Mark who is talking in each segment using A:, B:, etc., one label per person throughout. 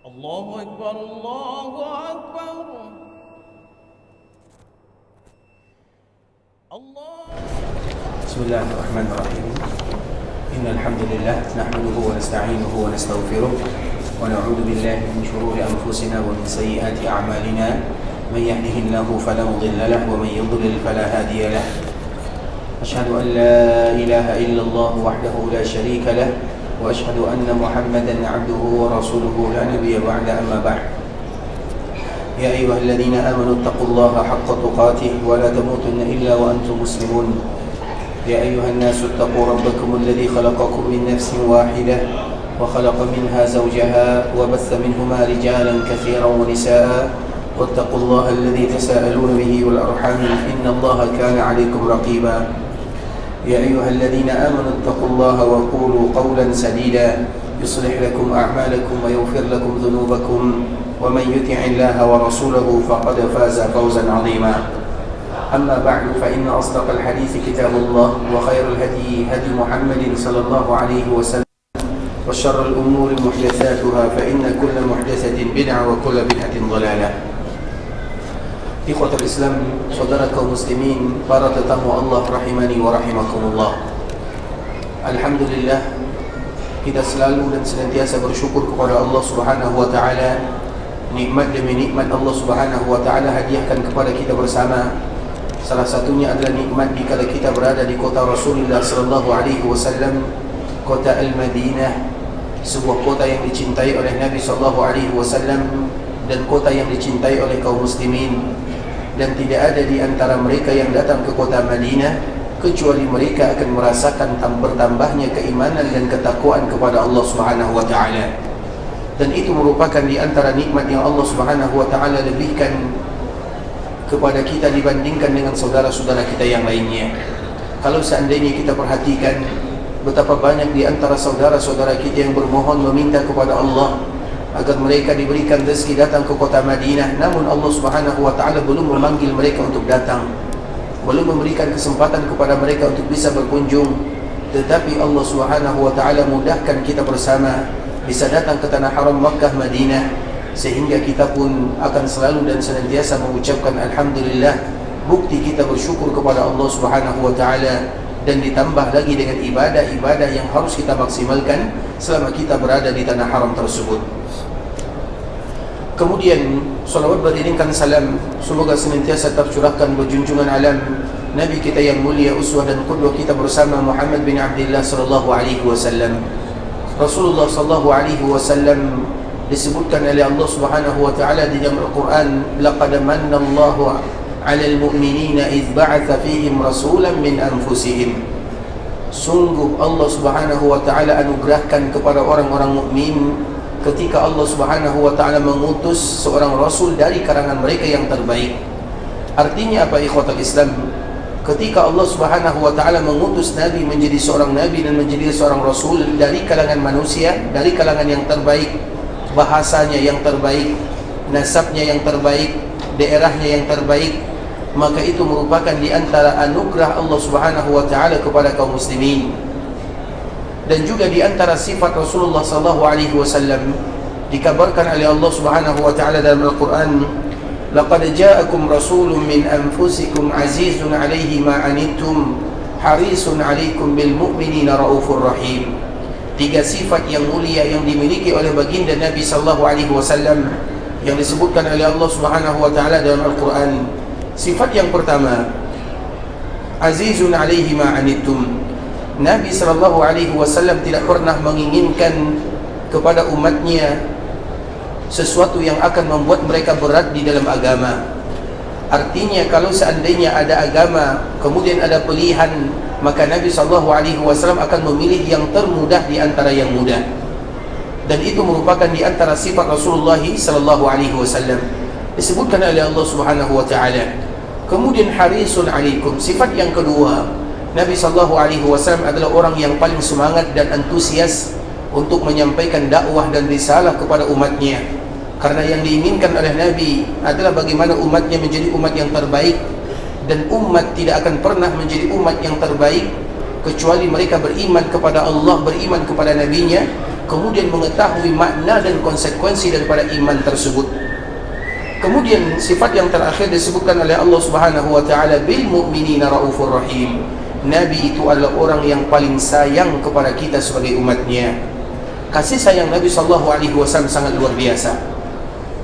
A: الله أكبر الله أكبر الله.
B: بسم الله الرحمن الرحيم. إن الحمد لله نحمده ونستعينه ونستغفره ونعوذ بالله من شرور أنفسنا ومن سيئات أعمالنا. من يهده الله فلا مضل له ومن يضلل فلا هادي له. أشهد أن لا إله إلا الله وحده لا شريك له وأشهد أن محمدا عبده ورسوله لا نبي بعد. أما بعد، يا أيها الذين آمنوا اتقوا الله حق تقاته ولا تموتن إلا وأنتم مسلمون. يا أيها الناس اتقوا ربكم الذي خلقكم من نفس واحدة وخلق منها زوجها وبث منهما رجالا كثيرا ونساء واتقوا الله الذي تساءلون به والأرحام إن الله كان عليكم رقيبا. يا أيها الذين آمنوا اتقوا الله وقولوا قولا سديدا يصلح لكم أعمالكم ويغفر لكم ذنوبكم ومن يطع الله ورسوله فقد فاز فوزا عظيما. أما بعد، فإن أصدق الحديث كتاب الله وخير الهدي هدي محمد صلى الله عليه وسلم وشر الأمور محدثاتها فإن كل محدثة بدعة وكل بدعة ضلالة. Ikhwatul Islam, saudara kaum muslimin, para tetamu Allah rahimani wa rahimakumullah. Alhamdulillah, kita selalu dan senantiasa bersyukur kepada Allah Subhanahu wa taala. Nikmat demi nikmat Allah Subhanahu wa taala hadiahkan kepada kita bersama. Salah satunya adalah nikmat dikala kita berada di kota Rasulullah sallallahu alaihi wasallam, kota Al-Madinah, sebuah kota yang dicintai oleh Nabi sallallahu alaihi wasallam dan kota yang dicintai oleh kaum muslimin. Dan tidak ada di antara mereka yang datang ke kota Madinah kecuali mereka akan merasakan bertambahnya keimanan dan ketakwaan kepada Allah Subhanahu wa taala. Dan itu merupakan di antara nikmat yang Allah Subhanahu wa taala lebihkan kepada kita dibandingkan dengan saudara-saudara kita yang lainnya. Kalau seandainya kita perhatikan betapa banyak di antara saudara-saudara kita yang bermohon meminta kepada Allah agar mereka diberikan rezeki datang ke kota Madinah, namun Allah Subhanahu wa taala belum memanggil mereka untuk datang, belum memberikan kesempatan kepada mereka untuk bisa berkunjung. Tetapi Allah Subhanahu wa taala mudahkan kita bersama bisa datang ke tanah haram Makkah Madinah, sehingga kita pun akan selalu dan senantiasa mengucapkan alhamdulillah, bukti kita bersyukur kepada Allah Subhanahu wa taala, dan ditambah lagi dengan ibadah-ibadah yang harus kita maksimalkan selama kita berada di tanah haram tersebut. Kemudian salawat beriringkan salam semoga senantiasa tercurahkan berjunjungan alam Nabi kita yang mulia, uswah dan qudwah kita bersama, Muhammad bin Abdullah sallallahu alaihi wasallam. Rasulullah sallallahu alaihi wasallam disebutkan oleh Allah Subhanahu wa taala di dalam Al-Qur'an, laqad manna Allahu 'alal mu'minina idz ba'atha fihim rasulan min anfusihim. Sungguh Allah Subhanahu wa taala anugerahkan kepada orang-orang mukmin ketika Allah Subhanahu wa taala mengutus seorang rasul dari kalangan mereka yang terbaik. Artinya apa, ikhwatul Islam? Ketika Allah Subhanahu wa taala mengutus nabi menjadi seorang nabi dan menjadi seorang rasul dari kalangan manusia, dari kalangan yang terbaik, bahasanya yang terbaik, nasabnya yang terbaik, daerahnya yang terbaik, maka itu merupakan di antara anugerah Allah Subhanahu wa taala kepada kaum muslimin. Dan juga di antara sifat Rasulullah sallallahu alaihi wasallam dikabarkan oleh Allah Subhanahu wa taala dalam Al-Qur'an, laqad ja'akum rasulun min anfusikum azizun 'alaihi ma 'anittum harisun 'alaikum bil mu'minina raufur rahim. Tiga sifat yang mulia yang dimiliki oleh baginda Nabi sallallahu alaihi wasallam yang disebutkan oleh Allah Subhanahu wa taala dalam Al-Qur'an. Sifat yang pertama, azizun 'alaihi ma 'anittum. Nabi sallallahu alaihi wasallam tidak pernah menginginkan kepada umatnya sesuatu yang akan membuat mereka berat di dalam agama. Artinya kalau seandainya ada agama kemudian ada pilihan, maka Nabi sallallahu alaihi wasallam akan memilih yang termudah di antara yang mudah. Dan itu merupakan di antara sifat Rasulullah sallallahu alaihi wasallam disebutkan oleh Allah Subhanahu wa taala. Kemudian harisun alaikum, sifat yang kedua, Nabi sallallahu alaihi wasallam adalah orang yang paling semangat dan antusias untuk menyampaikan dakwah dan risalah kepada umatnya. Karena yang diinginkan oleh Nabi adalah bagaimana umatnya menjadi umat yang terbaik, dan umat tidak akan pernah menjadi umat yang terbaik kecuali mereka beriman kepada Allah, beriman kepada nabinya, kemudian mengetahui makna dan konsekuensi daripada iman tersebut. Kemudian sifat yang terakhir disebutkan oleh Allah Subhanahu wa taala, bil mu'minina raufur rahim. Nabi itu adalah orang yang paling sayang kepada kita sebagai umatnya. Kasih sayang Nabi sallallahu alaihi wasallam sangat luar biasa.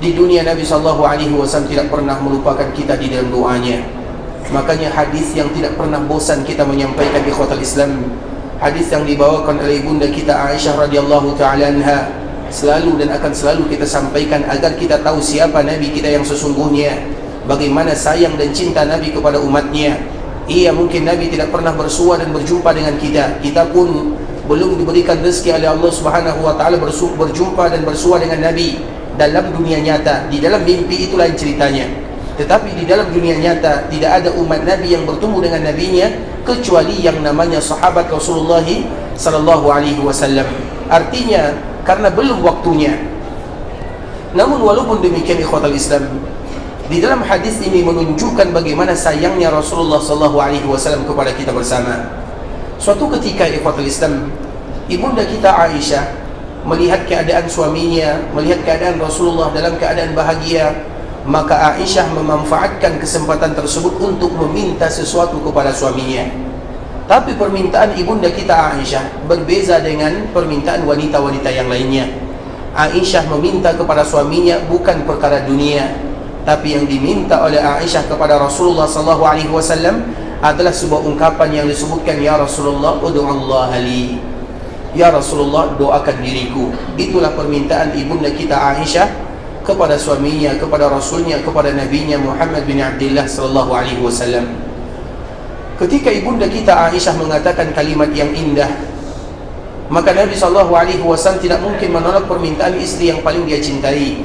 B: Di dunia Nabi sallallahu alaihi wasallam tidak pernah melupakan kita di dalam doanya. Makanya hadis yang tidak pernah bosan kita menyampaikan di ikhwatal Islam, hadis yang dibawakan oleh ibunda kita Aisyah radhiyallahu taala anha, selalu dan akan selalu kita sampaikan agar kita tahu siapa Nabi kita yang sesungguhnya, bagaimana sayang dan cinta Nabi kepada umatnya. Iya, mungkin Nabi tidak pernah bersua dan berjumpa dengan kita. Kita pun belum diberikan rezeki oleh Allah Subhanahu wa taala berjumpa dan bersua dengan Nabi dalam dunia nyata. Di dalam mimpi itu lain ceritanya. Tetapi di dalam dunia nyata tidak ada umat Nabi yang bertemu dengan nabinya kecuali yang namanya sahabat Rasulullah sallallahu alaihi wasallam. Artinya karena belum waktunya. Namun walaupun demikian ikhwatal Islam, di dalam hadis ini menunjukkan bagaimana sayangnya Rasulullah sallallahu alaihi wasallam kepada kita bersama. Suatu ketika ikhwatal Islam, ibunda kita Aisyah melihat keadaan suaminya, melihat keadaan Rasulullah dalam keadaan bahagia, maka Aisyah memanfaatkan kesempatan tersebut untuk meminta sesuatu kepada suaminya. Tapi permintaan ibunda kita Aisyah berbeza dengan permintaan wanita-wanita yang lainnya. Aisyah meminta kepada suaminya bukan perkara dunia, tapi yang diminta oleh Aisyah kepada Rasulullah SAW adalah sebuah ungkapan yang disebutkan, ya Rasulullah ud'uallah li, ya Rasulullah doakan diriku. Itulah permintaan ibunda kita Aisyah kepada suaminya, kepada Rasulnya, kepada Nabinya Muhammad bin Abdullah SAW. Ketika ibunda kita Aisyah mengatakan kalimat yang indah, maka Nabi SAW tidak mungkin menolak permintaan istri yang paling dia cintai,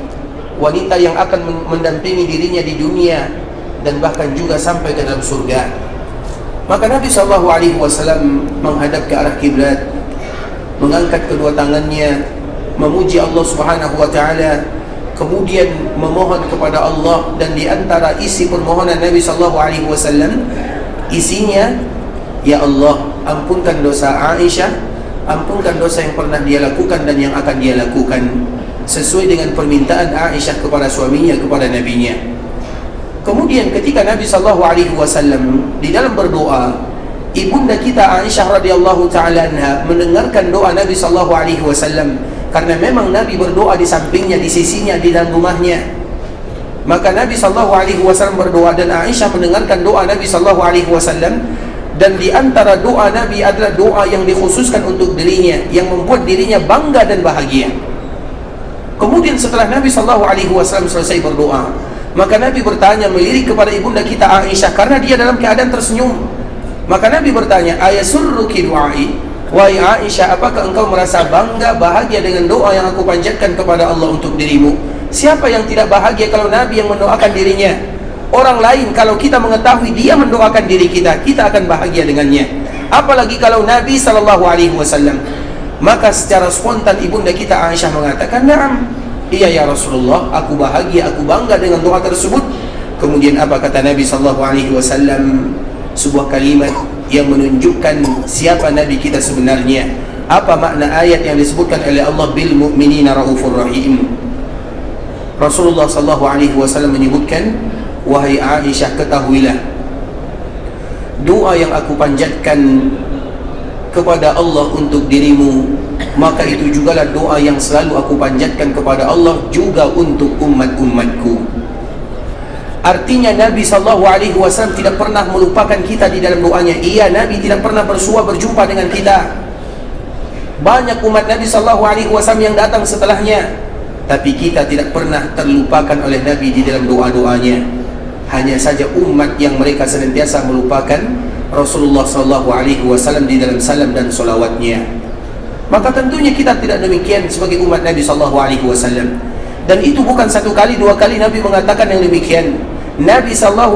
B: wanita yang akan mendampingi dirinya di dunia dan bahkan juga sampai ke dalam surga. Maka Nabi SAW menghadap ke arah kiblat, mengangkat kedua tangannya, memuji Allah Subhanahu wa taala, kemudian memohon kepada Allah. Dan di antara isi permohonan Nabi SAW, isinya, ya Allah, ampunkan dosa Aisyah, ampunkan dosa yang pernah dia lakukan dan yang akan dia lakukan, sesuai dengan permintaan Aisyah kepada suaminya, kepada nabinya. Kemudian ketika Nabi SAW di dalam berdoa, ibunda kita Aisyah radhiyallahu taala anha mendengarkan doa Nabi SAW, karena memang Nabi berdoa di sampingnya, di sisinya, di dalam rumahnya. Maka Nabi SAW berdoa dan Aisyah mendengarkan doa Nabi SAW. Dan di antara doa Nabi adalah doa yang dikhususkan untuk dirinya, yang membuat dirinya bangga dan bahagia. Kemudian setelah Nabi SAW selesai berdoa, maka Nabi bertanya, melirik kepada ibunda kita Aisyah, karena dia dalam keadaan tersenyum. Maka Nabi bertanya, ayasurruki du'ai, wahai Aisyah, apakah engkau merasa bangga, bahagia dengan doa yang aku panjatkan kepada Allah untuk dirimu? Siapa yang tidak bahagia kalau Nabi yang mendoakan dirinya? Orang lain kalau kita mengetahui dia mendoakan diri kita, kita akan bahagia dengannya. Apalagi kalau Nabi SAW. Maka secara spontan ibunda kita Aisyah mengatakan, "Na'am, iya ya Rasulullah, aku bahagia, aku bangga dengan doa tersebut." Kemudian apa kata Nabi SAW? Sebuah kalimat yang menunjukkan siapa Nabi kita sebenarnya. Apa makna ayat yang disebutkan oleh Allah, bil mu'minina raufur rahim. Rasulullah SAW menyebutkan, wahai Aisyah, ketahuilah, doa yang aku panjatkan kepada Allah untuk dirimu, maka itu jugalah doa yang selalu aku panjatkan kepada Allah juga untuk umat-umatku. Artinya Nabi SAW tidak pernah melupakan kita di dalam doanya. Iya, Nabi tidak pernah bersua berjumpa dengan kita. Banyak umat Nabi SAW yang datang setelahnya, tapi kita tidak pernah terlupakan oleh Nabi di dalam doa-doanya. Hanya saja umat yang mereka senantiasa melupakan Rasulullah SAW di dalam salam dan solawatnya. Maka tentunya kita tidak demikian sebagai umat Nabi SAW. Dan itu bukan satu kali, dua kali Nabi mengatakan yang demikian. Nabi SAW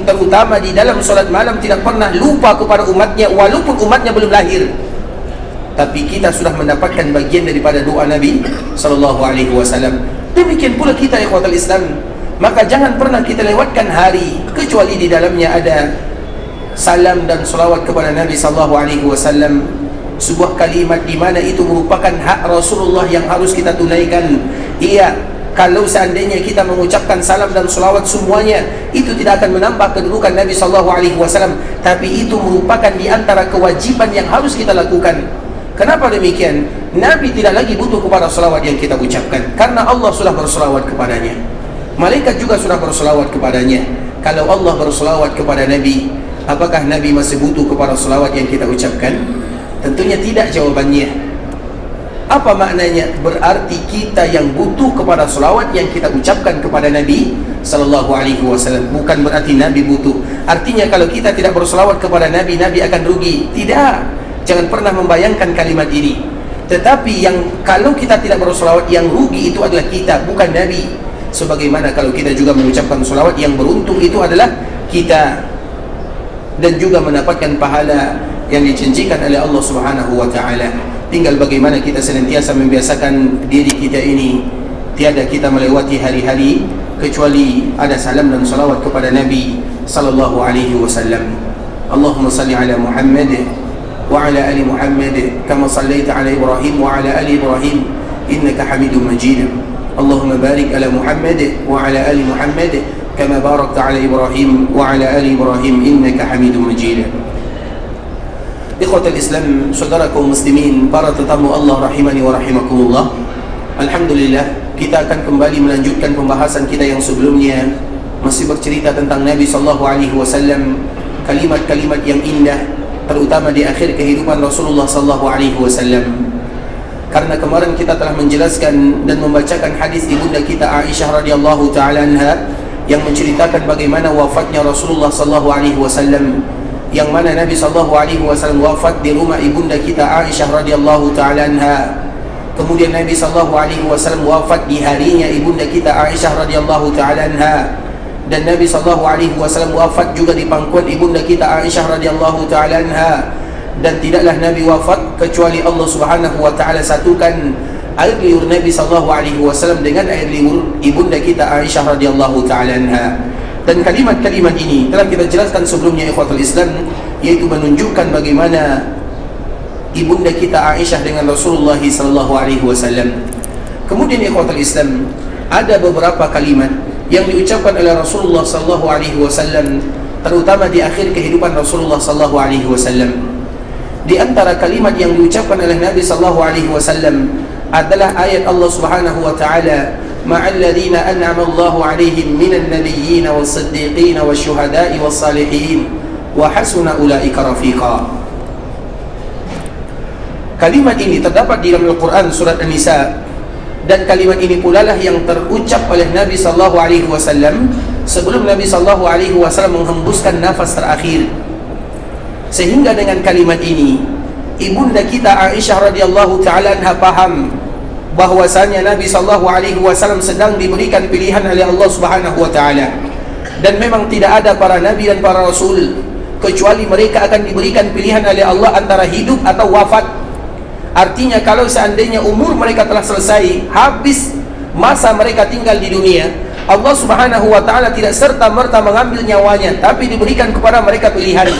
B: terutama di dalam solat malam tidak pernah lupa kepada umatnya, walaupun umatnya belum lahir. Tapi kita sudah mendapatkan bagian daripada doa Nabi SAW. Demikian pula kita ikhwatal Islam. Maka jangan pernah kita lewatkan hari kecuali di dalamnya ada salam dan salawat kepada Nabi SAW. sebuah kalimat di mana itu merupakan hak Rasulullah yang harus kita tunaikan. Iya, kalau seandainya kita mengucapkan salam dan salawat semuanya, itu tidak akan menambah kedudukan Nabi SAW, tapi itu merupakan di antara kewajiban yang harus kita lakukan. Kenapa demikian? Nabi tidak lagi butuh kepada salawat yang kita ucapkan, karena Allah sudah bersalawat kepadanya. Malaikat juga sudah bersalawat kepadanya. Kalau Allah bersalawat kepada Nabi, apakah Nabi masih butuh kepada salawat yang kita ucapkan? Tentunya tidak jawabannya. Apa maknanya? Berarti kita yang butuh kepada salawat yang kita ucapkan kepada Nabi sallallahu alaihi wasallam. Bukan berarti Nabi butuh. Artinya kalau kita tidak bersalawat kepada Nabi, Nabi akan rugi. Tidak. Jangan pernah membayangkan kalimat ini. Tetapi yang kalau kita tidak bersalawat, yang rugi itu adalah kita, bukan Nabi. Sebagaimana kalau kita juga mengucapkan salawat, yang beruntung itu adalah kita, dan juga mendapatkan pahala yang dijanjikan oleh Allah Subhanahu wa taala. Tinggal bagaimana kita senantiasa membiasakan diri kita ini. Tiada kita melewati hari-hari kecuali ada salam dan salawat kepada Nabi sallallahu alaihi wasallam. Allahumma salli ala Muhammad wa ala ali Muhammad kama sallaita ala Ibrahim wa ala ali Ibrahim innaka Hamidum Majid. Allahumma barik ala Muhammad wa ala ali Muhammad kama barakta ala Ibrahim wa ala ali Ibrahim innaka Hamidum Majid. Ikhwatul Islam, saudaraku muslimin, para tetamu Allah rahimani wa rahimakumullah. Alhamdulillah, kita akan kembali melanjutkan pembahasan kita yang sebelumnya, masih bercerita tentang Nabi sallallahu alaihi wasallam, kalimat-kalimat yang indah, terutama di akhir kehidupan Rasulullah sallallahu alaihi wasallam. Karena kemarin kita telah menjelaskan dan membacakan hadis ibunda kita Aisyah radhiyallahu taala anha yang menceritakan bagaimana wafatnya Rasulullah sallallahu alaihi wasallam, yang mana Nabi sallallahu alaihi wasallam wafat di rumah ibunda kita Aisyah radhiyallahu taala anha. Kemudian Nabi sallallahu alaihi wasallam wafat di harinya ibunda kita Aisyah radhiyallahu taala anha, dan Nabi sallallahu alaihi wasallam wafat juga di pangkuan ibunda kita Aisyah radhiyallahu taala anha. Dan tidaklah Nabi wafat kecuali Allah Subhanahu wa taala satukan air liur Nabi sallallahu alaihi wasallam dengan air liur ibunda kita Aisyah radhiyallahu taala anha. Dan kalimat-kalimat ini telah kita jelaskan sebelumnya, ikhwatul Islam, yaitu menunjukkan bagaimana ibunda kita Aisyah dengan Rasulullah sallallahu alaihi wasallam. Kemudian ikhwatul Islam, ada beberapa kalimat yang diucapkan oleh Rasulullah sallallahu alaihi wasallam, terutama di akhir kehidupan Rasulullah sallallahu alaihi wasallam. Di antara kalimat yang diucapkan oleh Nabi sallallahu alaihi wasallam adalah ayat Allah Subhanahu wa taala, ma'al ladzina an'ama Allahu 'alaihim minan nabiyyin was-siddiqin wasyuhada'i was-salihin wa hasuna ulaika rafiqa. Kalimat ini terdapat di dalam Al-Quran surat An-Nisa, dan kalimat ini pula lah yang terucap oleh Nabi sallallahu alaihi wasallam sebelum Nabi sallallahu alaihi wasallam menghembuskan nafas terakhir. Sehingga dengan kalimat ini ibunda kita Aisyah radhiyallahu taala anha paham bahwasanya Nabi sallallahu alaihi wasallam sedang diberikan pilihan oleh Allah Subhanahu wa taala, dan memang tidak ada para nabi dan para rasul kecuali mereka akan diberikan pilihan oleh Allah antara hidup atau wafat. Artinya kalau seandainya umur mereka telah selesai, habis masa mereka tinggal di dunia, Allah Subhanahu wa taala tidak serta-merta mengambil nyawanya, tapi diberikan kepada mereka pilihan.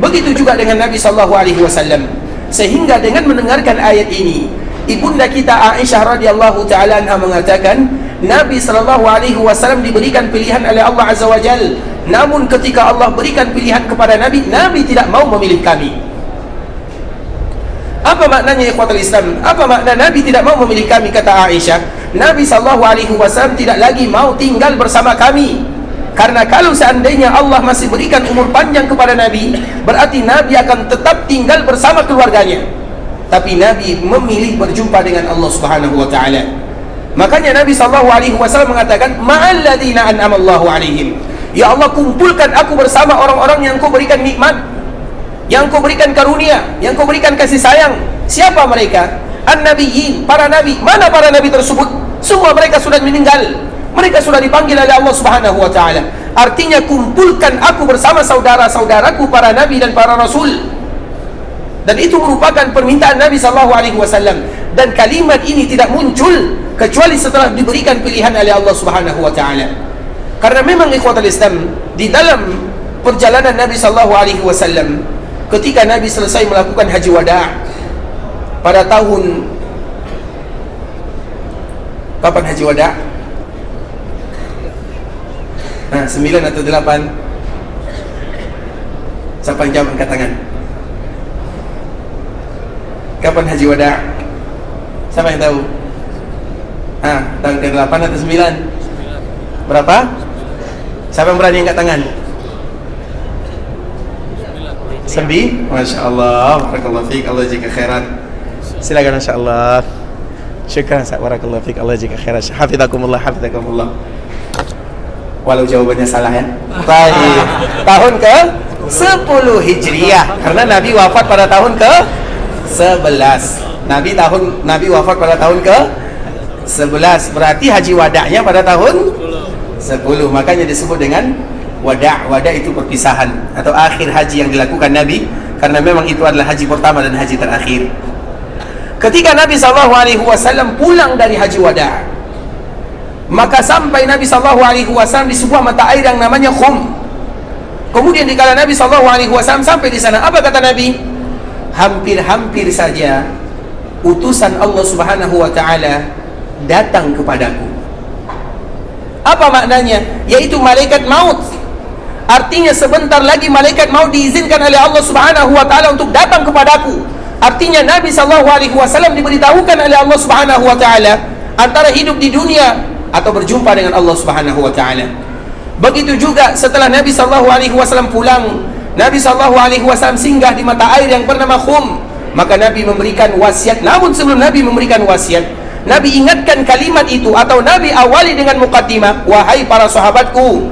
B: Begitu juga dengan Nabi sallallahu alaihi wasallam. Sehingga dengan mendengarkan ayat ini, ibunda kita Aisyah radhiyallahu taala anha mengatakan, Nabi sallallahu alaihi wasallam diberikan pilihan oleh Allah azza wajal. Namun ketika Allah berikan pilihan kepada Nabi, Nabi tidak mau memilih kami. Apa maknanya ikhwatul Islam? Apa makna Nabi tidak mau memilih kami? Kata Aisyah, Nabi sallallahu alaihi wasallam tidak lagi mau tinggal bersama kami. Karena kalau seandainya Allah masih berikan umur panjang kepada Nabi, berarti Nabi akan tetap tinggal bersama keluarganya. Tapi Nabi memilih berjumpa dengan Allah Subhanahu wa taala. Makanya Nabi sallallahu alaihi wasallam mengatakan, ma'al ladzina an'ama Allahu alaihim. Ya Allah, kumpulkan aku bersama orang-orang yang Kau berikan nikmat, yang Kau berikan karunia, yang Kau berikan kasih sayang. Siapa mereka? An-nabiyyin, para nabi. Mana para nabi tersebut? Semua mereka sudah meninggal. Mereka sudah dipanggil oleh Allah Subhanahu wa taala. Artinya kumpulkan aku bersama saudara-saudaraku para nabi dan para rasul. Dan itu merupakan permintaan Nabi sallallahu alaihi wasallam. Dan kalimat ini tidak muncul kecuali setelah diberikan pilihan oleh Allah Subhanahu wa taala. Karena memang ikhwatul Islam, di dalam perjalanan Nabi sallallahu alaihi wasallam, ketika Nabi selesai melakukan haji wada' pada tahun, kapan haji wada'? 9 atau 8? Siapa yang jawab angkat tangan? Kapan haji wada'? Siapa yang tahu? Tahun ke-8 atau 9? Berapa? Siapa yang berani angkat tangan? 9? Masya Allah, barakallahu fiik, Allah jika khairan. Silakan, Masya Allah. Syukran, barakallahu fiik, Allah jika khairan. Hafizakumullah, hafizakumullah. Walau jawabannya salah ya. Baik. Tahun ke-10 Hijriah, karena Nabi wafat pada tahun ke-11. Nabi wafat pada tahun ke-11. Berarti haji wada'nya pada tahun 10. Makanya disebut dengan wada'. Wada' itu perpisahan atau akhir haji yang dilakukan Nabi, karena memang itu adalah haji pertama dan haji terakhir. Ketika Nabi SAW pulang dari haji wada', maka sampai Nabi SAW di sebuah mata air yang namanya Khum. Kemudian dikala Nabi SAW sampai di sana, apa kata Nabi? Hampir-hampir saja utusan Allah Subhanahu wa Ta'ala datang kepadaku. Apa maknanya? Yaitu malaikat maut. Artinya sebentar lagi malaikat maut diizinkan oleh Allah Subhanahu wa Ta'ala untuk datang kepadaku. Artinya Nabi SAW diberitahukan oleh Allah Subhanahu wa Ta'ala antara hidup di dunia atau berjumpa dengan Allah Subhanahu wa Ta'ala. Begitu juga setelah Nabi SAW pulang, Nabi SAW singgah di mata air yang bernama Khum. Maka Nabi memberikan wasiat. Namun sebelum Nabi memberikan wasiat, Nabi ingatkan kalimat itu, atau Nabi awali dengan muqaddimah, wahai para sahabatku,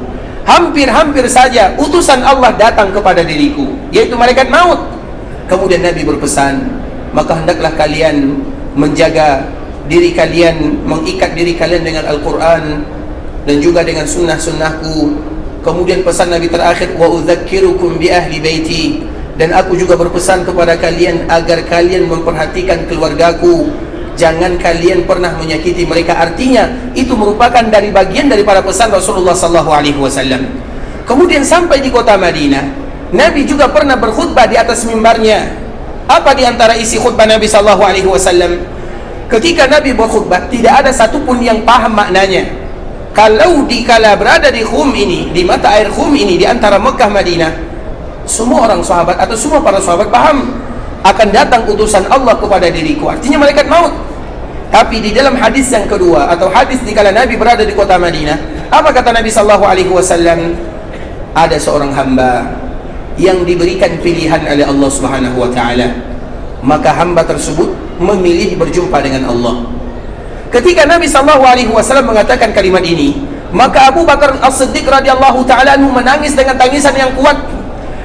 B: hampir-hampir saja utusan Allah datang kepada diriku, yaitu malaikat maut. Kemudian Nabi berpesan, maka hendaklah kalian menjaga diri kalian, mengikat diri kalian dengan Al-Quran dan juga dengan sunnah-sunnahku. Kemudian pesan Nabi terakhir, wa udzakirukum bi ahli baiti, dan aku juga berpesan kepada kalian agar kalian memperhatikan keluargaku, jangan kalian pernah menyakiti mereka. Artinya itu merupakan dari bagian daripada pesan Rasulullah SAW. Kemudian sampai di kota Madinah, Nabi juga pernah berkhutbah di atas mimbarnya. Apa di antara isi khutbah Nabi SAW? Ketika Nabi berkhutbah, tidak ada satupun yang paham maknanya. Kalau dikala berada di Khum ini, di mata air Khum ini, di antara Mekah Madinah, semua orang sahabat atau semua para sahabat paham akan datang utusan Allah kepada diriku, artinya malaikat maut. Tapi di dalam hadis yang kedua, atau hadis dikala Nabi berada di kota Madinah, apa kata Nabi SAW? Ada seorang hamba yang diberikan pilihan oleh Allah Subhanahu wa Ta'ala, maka hamba tersebut memilih berjumpa dengan Allah. Ketika Nabi SAW mengatakan kalimat ini, maka Abu Bakar As-Siddiq radhiyallahu ta'ala anhu menangis dengan tangisan yang kuat.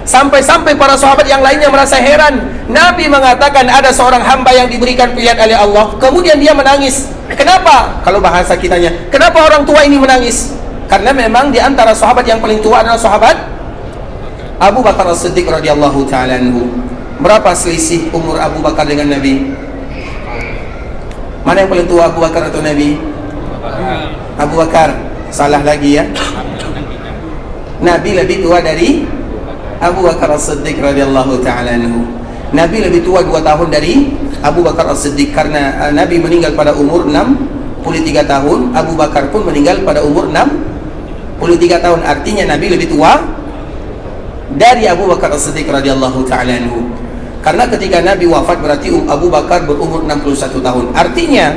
B: Sampai-sampai para sahabat yang lainnya merasa heran. Nabi mengatakan ada seorang hamba yang diberikan pilihan oleh Allah, kemudian dia menangis. Kenapa? Kalau bahasa kitanya, kenapa orang tua ini menangis? Karena memang di antara sahabat yang paling tua adalah sahabat Abu Bakar As-Siddiq radhiyallahu ta'ala anhu. Berapa selisih umur Abu Bakar dengan Nabi? Mana yang paling tua, Abu Bakar atau Nabi? Abu Bakar. Salah lagi ya. Nabi lebih tua dari Abu Bakar As-Siddiq radhiyallahu ta'ala anhu. Nabi lebih tua 2 tahun dari Abu Bakar As-Siddiq, karena Nabi meninggal pada umur 63 tahun, Abu Bakar pun meninggal pada umur 63 tahun. Artinya Nabi lebih tua dari Abu Bakar As-Siddiq radhiyallahu ta'ala anhu. Karena ketika Nabi wafat berarti Abu Bakar berumur 61 tahun. Artinya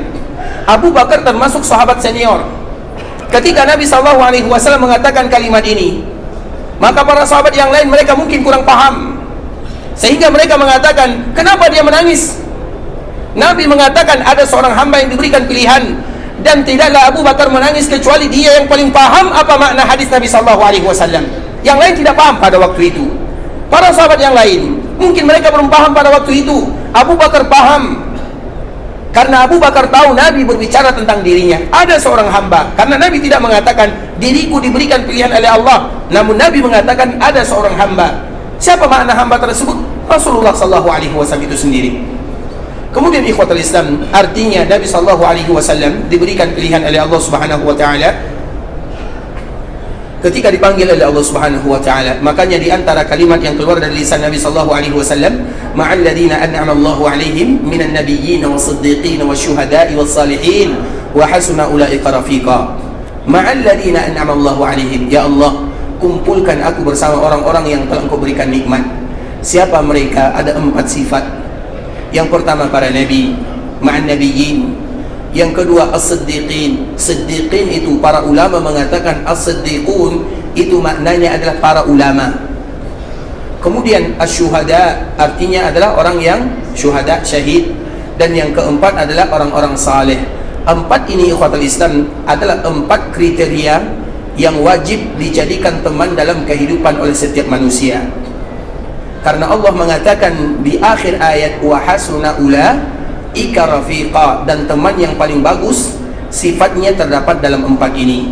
B: Abu Bakar termasuk sahabat senior. Ketika Nabi SAW mengatakan kalimat ini, maka para sahabat yang lain mereka mungkin kurang paham, sehingga mereka mengatakan, kenapa dia menangis? Nabi mengatakan ada seorang hamba yang diberikan pilihan, dan tidaklah Abu Bakar menangis kecuali dia yang paling paham apa makna hadis Nabi SAW. Yang lain tidak paham pada waktu itu. Para sahabat yang lain mungkin mereka belum paham pada waktu itu. Abu Bakar paham, karena Abu Bakar tahu Nabi berbicara tentang dirinya. Ada seorang hamba, karena Nabi tidak mengatakan diriku diberikan pilihan oleh Allah, namun Nabi mengatakan ada seorang hamba. Siapa makna hamba tersebut? Rasulullah SAW itu sendiri. Kemudian ikhwatul Islam, artinya Nabi SAW diberikan pilihan oleh Allah Subhanahu wa Ta'ala ketika dipanggil oleh Allah Subhanahu wa taala. Makanya di antara kalimat yang keluar dari lisan Nabi sallallahu alaihi wasallam, ma'al ladzina an'ama Allahu alaihim minan nabiyyin was-siddiqin wasyuhada'i was-salihin wa hasuna ulaika rafiqa. Ma'al ladzina an'ama Allahu alaihim, ya Allah, kumpulkan aku bersama orang-orang yang telah Engkau berikan nikmat. Siapa mereka? Ada 4 sifat. Yang pertama para nabi, ma'an nabiyyin. Yang kedua as-siddiqin. Siddiqin itu para ulama mengatakan as-siddiqun itu maknanya adalah para ulama. Kemudian asyuhada artinya adalah orang yang syuhada, syahid. Dan yang keempat adalah orang-orang saleh. 4 ini ikhwatul Islam adalah 4 kriteria yang wajib dijadikan teman dalam kehidupan oleh setiap manusia. Karena Allah mengatakan di akhir ayat wa hasuna ulaika rafiqa, dan teman yang paling bagus sifatnya terdapat dalam 4 ini.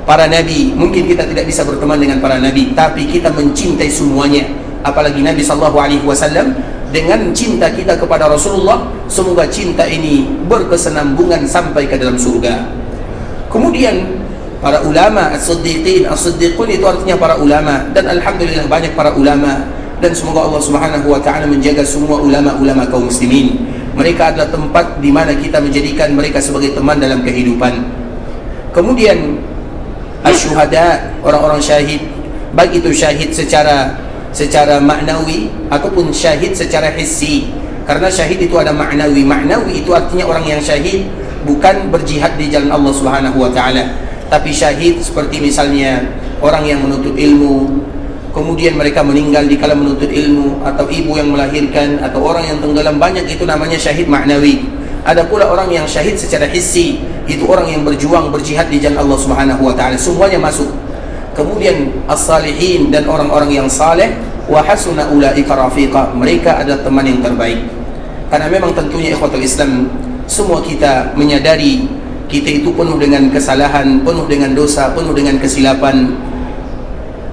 B: Para nabi, mungkin kita tidak bisa berteman dengan para nabi, tapi kita mencintai semuanya. Apalagi Nabi sallallahu alaihi wasallam, dengan cinta kita kepada Rasulullah, semoga cinta ini berkesinambungan sampai ke dalam surga. Kemudian para ulama as-siddiqin, as-siddiqun itu artinya para ulama, dan alhamdulillah banyak para ulama, dan semoga Allah Subhanahu wa taala menjaga semua ulama-ulama kaum muslimin. Mereka adalah tempat di mana kita menjadikan mereka sebagai teman dalam kehidupan. Kemudian asyuhada, orang-orang syahid, baik itu syahid secara maknawi ataupun syahid secara hissi. Karena syahid itu ada maknawi. Maknawi itu artinya orang yang syahid bukan berjihad di jalan Allah Subhanahu wa taala, tapi syahid seperti misalnya orang yang menuntut ilmu, kemudian mereka meninggal di kala menuntut ilmu, atau ibu yang melahirkan, atau orang yang tenggelam, banyak itu namanya syahid maknawi. Ada pula orang yang syahid secara hissi, itu orang yang berjuang, berjihad di jalan Allah Subhanahu wa taala. Semuanya masuk. Kemudian as-salihin, dan orang-orang yang saleh, wa hasuna ulaika rafiqa, mereka adalah teman yang terbaik. Karena memang tentunya ikhwatul Islam, semua kita menyadari kita itu penuh dengan kesalahan, penuh dengan dosa, penuh dengan kesilapan.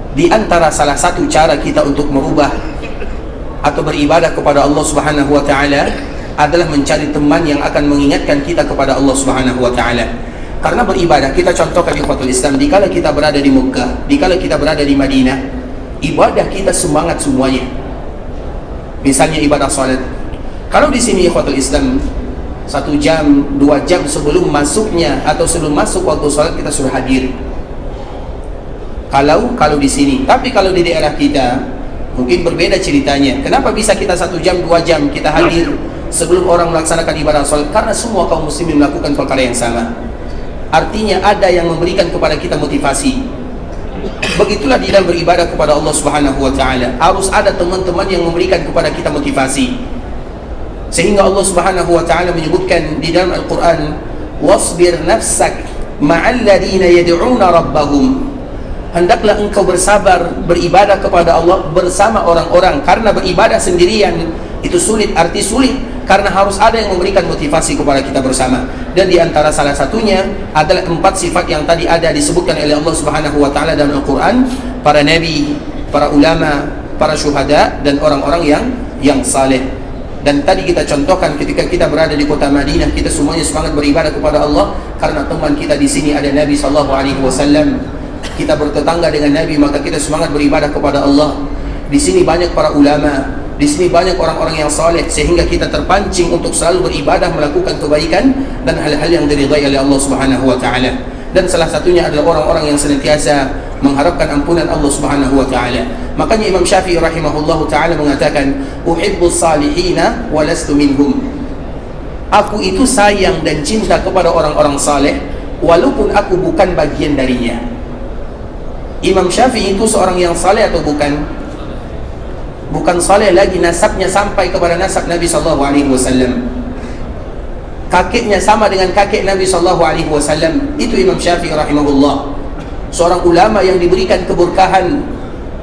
B: Di antara salah satu cara kita untuk merubah atau beribadah kepada Allah Subhanahu wa taala adalah mencari teman yang akan mengingatkan kita kepada Allah Subhanahu wa taala. Karena beribadah, kita contohkan ikhwatul Islam, dikala kita berada di Mekah, dikala kita berada di Madinah, ibadah kita semangat semuanya. Misalnya ibadah salat. Kalau di sini ikhwatul Islam 1 jam, 2 jam sebelum masuknya atau sebelum masuk waktu salat kita sudah hadir. Kalau di sini, tapi kalau di daerah kita mungkin berbeda ceritanya. Kenapa bisa kita 1 jam, 2 jam kita hadir sebelum orang melaksanakan ibadah salat? Karena semua kaum muslimin melakukan perkara yang sama. Artinya ada yang memberikan kepada kita motivasi. Begitulah di dalam beribadah kepada Allah Subhanahu wa taala, harus ada teman-teman yang memberikan kepada kita motivasi. Sehingga Allah Subhanahu wa taala menyebutkan di dalam Al-Qur'an, wasbir nafsak ma'al ladina yad'una rabbahum. Hendaklah engkau bersabar beribadah kepada Allah bersama orang-orang, karena beribadah sendirian itu sulit. Arti sulit karena harus ada yang memberikan motivasi kepada kita bersama. Dan di antara salah satunya adalah 4 sifat yang tadi ada disebutkan oleh Allah Subhanahu wa taala dalam Al-Qur'an, para nabi, para ulama, para syuhada, dan orang-orang yang saleh. Dan tadi kita contohkan ketika kita berada di kota Madinah, kita semuanya semangat beribadah kepada Allah karena teman kita di sini ada Nabi sallallahu alaihi wasallam. Kita bertetangga dengan Nabi, maka kita semangat beribadah kepada Allah. Di sini banyak para ulama, di sini banyak orang-orang yang saleh, sehingga kita terpancing untuk selalu beribadah, melakukan kebaikan dan hal-hal yang diridhai oleh Allah Subhanahu wa taala. Dan salah satunya adalah orang-orang yang senantiasa mengharapkan ampunan Allah Subhanahu wa taala. Makanya Imam Syafi'i rahimahullahu taala mengatakan, uhibbus salihina wa lastu minhum. Aku itu sayang dan cinta kepada orang-orang saleh walaupun aku bukan bagian darinya. Imam Syafi'i itu seorang yang saleh atau bukan? Bukan saleh lagi, nasabnya sampai kepada nasab Nabi sallallahu alaihi wasallam. Kakeknya sama dengan kakek Nabi sallallahu alaihi wasallam. Itu Imam Syafi'i rahimahullah. Seorang ulama yang diberikan keberkahan,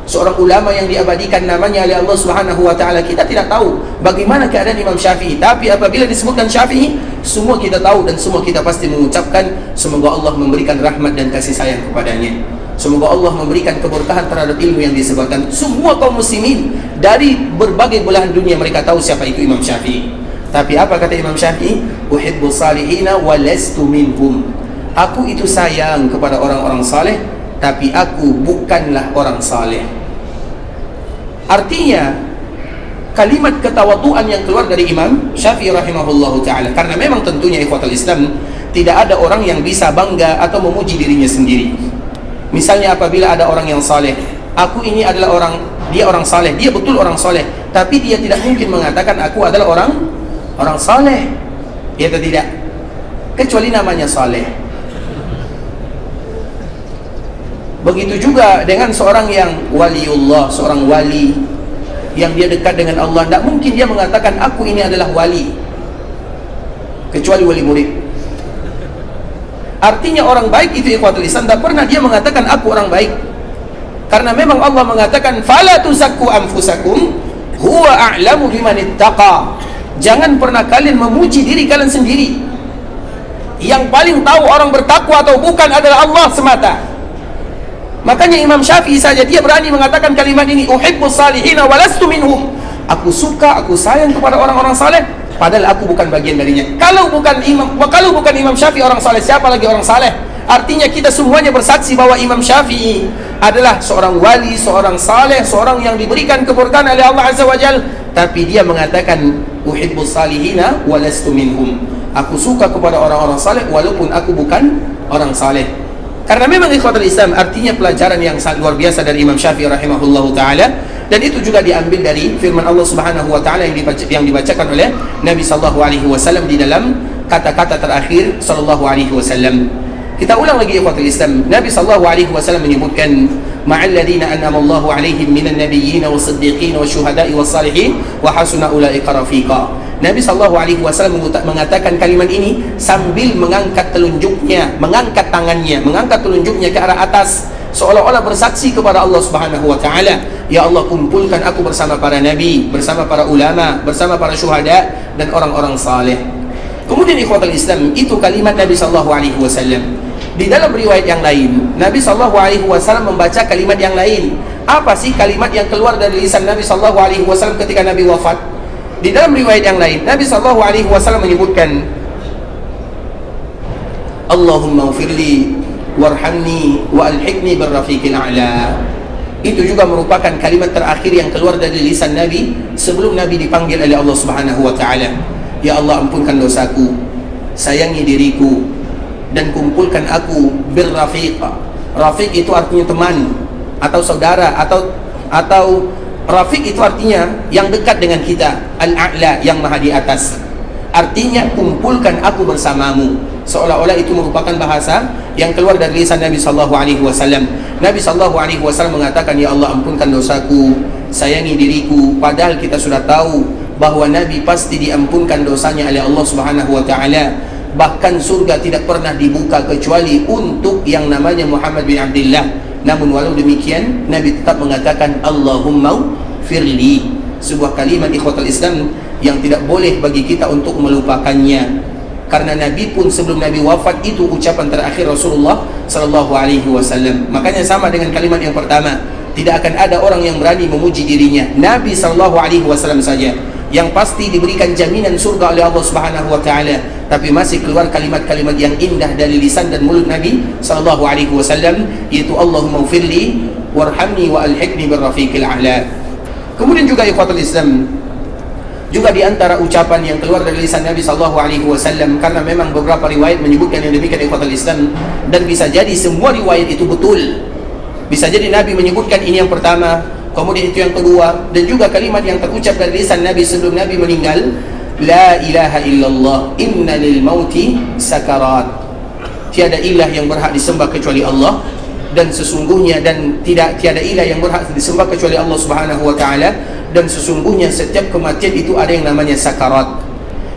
B: seorang ulama yang diabadikan namanya oleh Allah Subhanahu wa taala. Kita tidak tahu bagaimana keadaan Imam Syafi'i, tapi apabila disebutkan Syafi'i, semua kita tahu dan semua kita pasti mengucapkan semoga Allah memberikan rahmat dan kasih sayang kepadanya. Semoga Allah memberikan keberkahan terhadap ilmu yang disebutkan. Semua kaum muslimin dari berbagai belahan dunia mereka tahu siapa itu Imam Syafi'i. Tapi apa kata Imam Syafi'i? Uhibbus salihina wa lastu minhum. Aku itu sayang kepada orang-orang saleh tapi aku bukanlah orang saleh. Artinya kalimat ketawaduan yang keluar dari Imam Syafi'i rahimahullahu ta'ala, karena memang tentunya ikhwatul Islam, tidak ada orang yang bisa bangga atau memuji dirinya sendiri. Misalnya apabila ada orang yang saleh, aku ini adalah dia orang saleh, dia betul orang saleh, tapi dia tidak mungkin mengatakan aku adalah orang saleh, ya atau tidak, kecuali namanya saleh. Begitu juga dengan seorang yang waliullah, seorang wali yang dia dekat dengan Allah, tidak mungkin dia mengatakan aku ini adalah wali, kecuali wali murid. Artinya orang baik itu ikhwatul Islam, tidak pernah dia mengatakan aku orang baik, karena memang Allah mengatakan fala tuzakku anfusakum huwa a'lamu biman ittaqa. Jangan pernah kalian memuji diri kalian sendiri. Yang paling tahu orang bertakwa atau bukan adalah Allah semata. Makanya Imam Syafi'i saja dia berani mengatakan kalimat ini, uhibbus salihina walastu minhum. Aku suka, aku sayang kepada orang-orang saleh, padahal aku bukan bagian darinya. Kalau bukan Imam Syafi'i orang saleh, siapa lagi orang saleh? Artinya kita semuanya bersaksi bahwa Imam Syafi'i adalah seorang wali, seorang saleh, seorang yang diberikan keberkahan oleh Allah Azza wa Jalla, tapi dia mengatakan uhibbus salihina walastu minhum. Aku suka kepada orang-orang saleh walaupun aku bukan orang saleh. Karena memang ikhwatul Islam, artinya pelajaran yang sangat luar biasa dari Imam Syafi'i rahimahullahu ta'ala. Dan itu juga diambil dari firman Allah subhanahu wa ta'ala yang dibacakan oleh Nabi sallallahu alaihi wasallam di dalam kata-kata terakhir sallallahu alaihi wasallam. Kita ulang lagi ikhwatul Islam. Nabi sallallahu alaihi wasallam menyebutkan ma'al ladina an'ama Allahu alaihim minan nabiyyin was-siddiqin wasyuhada'i was-salihin wa hasuna ulaika rafiqa. Nabi sallallahu alaihi wasallam mengatakan kalimat ini sambil mengangkat telunjuknya, mengangkat tangannya, mengangkat telunjuknya ke arah atas, seolah-olah bersaksi kepada Allah Subhanahu wa taala, ya Allah, kumpulkan aku bersama para nabi, bersama para ulama, bersama para syuhada dan orang-orang saleh. Kemudian ikhwatul Islam, itu kalimat Nabi sallallahu alaihi wasallam. Di dalam riwayat yang lain, Nabi sallallahu alaihi wasallam membaca kalimat yang lain. Apa sih kalimat yang keluar dari lisan Nabi sallallahu alaihi wasallam ketika Nabi wafat? Di dalam riwayat yang lain, Nabi sallallahu alaihi wasallam menyebutkan, Allahumma ufirli warhamni wa alhiqni birrafiqil a'la. Itu juga merupakan kalimat terakhir yang keluar dari lisan Nabi sebelum Nabi dipanggil oleh Allah Subhanahu wa taala. Ya Allah, ampunkan dosaku, sayangi diriku, dan kumpulkan aku birrafiq. Rafiq itu artinya teman atau saudara, atau rafiq itu artinya yang dekat dengan kita, al-a'la, yang maha di atas. Artinya kumpulkan aku bersamamu. Seolah-olah itu merupakan bahasa yang keluar dari lisan Nabi sallallahu alaihi wasallam. Nabi sallallahu alaihi wasallam mengatakan, ya Allah, ampunkan dosaku, sayangi diriku. Padahal kita sudah tahu bahwa Nabi pasti diampunkan dosanya oleh Allah Subhanahu wa taala. Bahkan surga tidak pernah dibuka kecuali untuk yang namanya Muhammad bin Abdullah. Namun walau demikian, Nabi tetap mengatakan Allahumma firli, sebuah kalimat ikhwatul Islam yang tidak boleh bagi kita untuk melupakannya. Karena Nabi pun sebelum Nabi wafat itu ucapan terakhir Rasulullah sallallahu alaihi wasallam. Makanya sama dengan kalimat yang pertama, tidak akan ada orang yang berani memuji dirinya. Nabi sallallahu alaihi wasallam saja yang pasti diberikan jaminan surga oleh Allah Subhanahu wa taala, tapi masih keluar kalimat-kalimat yang indah dari lisan dan mulut Nabi sallallahu alaihi wasallam, yaitu Allahumma ufirli warhamni wa alhiqni birrafiqil a'la. Kemudian juga ikhwatul Islam, juga di antara ucapan yang keluar dari lisan Nabi sallallahu alaihi wasallam, karena memang beberapa riwayat menyebutkan yang demikian ikhwatul Islam, dan bisa jadi semua riwayat itu betul. Bisa jadi Nabi menyebutkan ini yang pertama, kemudian itu yang kedua, dan juga kalimat yang terucap dari lisan Nabi sebelum Nabi meninggal, la ilaha illallah inna lil mauti sakarat. Tiada ilah yang berhak disembah kecuali Allah, dan sesungguhnya tiada ilah yang berhak disembah kecuali Allah Subhanahu wa taala, dan sesungguhnya setiap kematian itu ada yang namanya sakarat.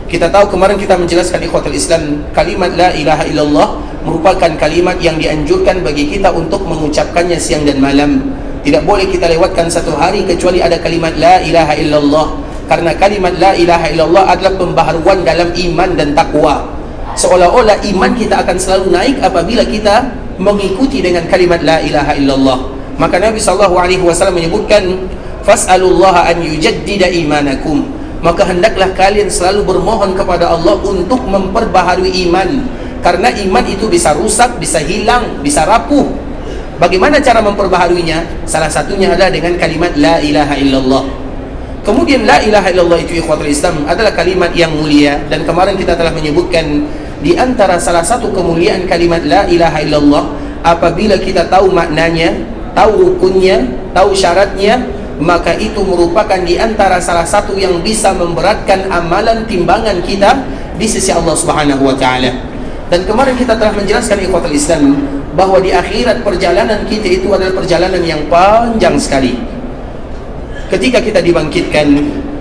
B: Kita tahu kemarin kita menjelaskan ikhwatul Islam, kalimat la ilaha illallah merupakan kalimat yang dianjurkan bagi kita untuk mengucapkannya siang dan malam. Tidak boleh kita lewatkan satu hari kecuali ada kalimat la ilaha illallah, karena kalimat la ilaha illallah adalah pembaharuan dalam iman dan takwa. Seolah-olah iman kita akan selalu naik apabila kita mengikuti dengan kalimat la ilaha illallah. Maka Nabi sallallahu alaihi wasallam menyebutkan, fas'alullaha an yujaddida imanakum, maka hendaklah kalian selalu bermohon kepada Allah untuk memperbaharui iman, karena iman itu bisa rusak, bisa hilang, bisa rapuh. Bagaimana cara memperbaharuinya? Salah satunya adalah dengan kalimat la ilaha illallah. Kemudian la ilaha illallah itu ikhwatul Islam adalah kalimat yang mulia, dan kemarin kita telah menyebutkan di antara salah satu kemuliaan kalimat la ilaha illallah, apabila kita tahu maknanya, tahu rukunnya, tahu syaratnya, maka itu merupakan di antara salah satu yang bisa memberatkan amalan timbangan kita di sisi Allah Subhanahu wa taala. Dan kemarin kita telah menjelaskan ikhwatul Islam bahwa di akhirat perjalanan kita itu adalah perjalanan yang panjang sekali. Ketika kita dibangkitkan,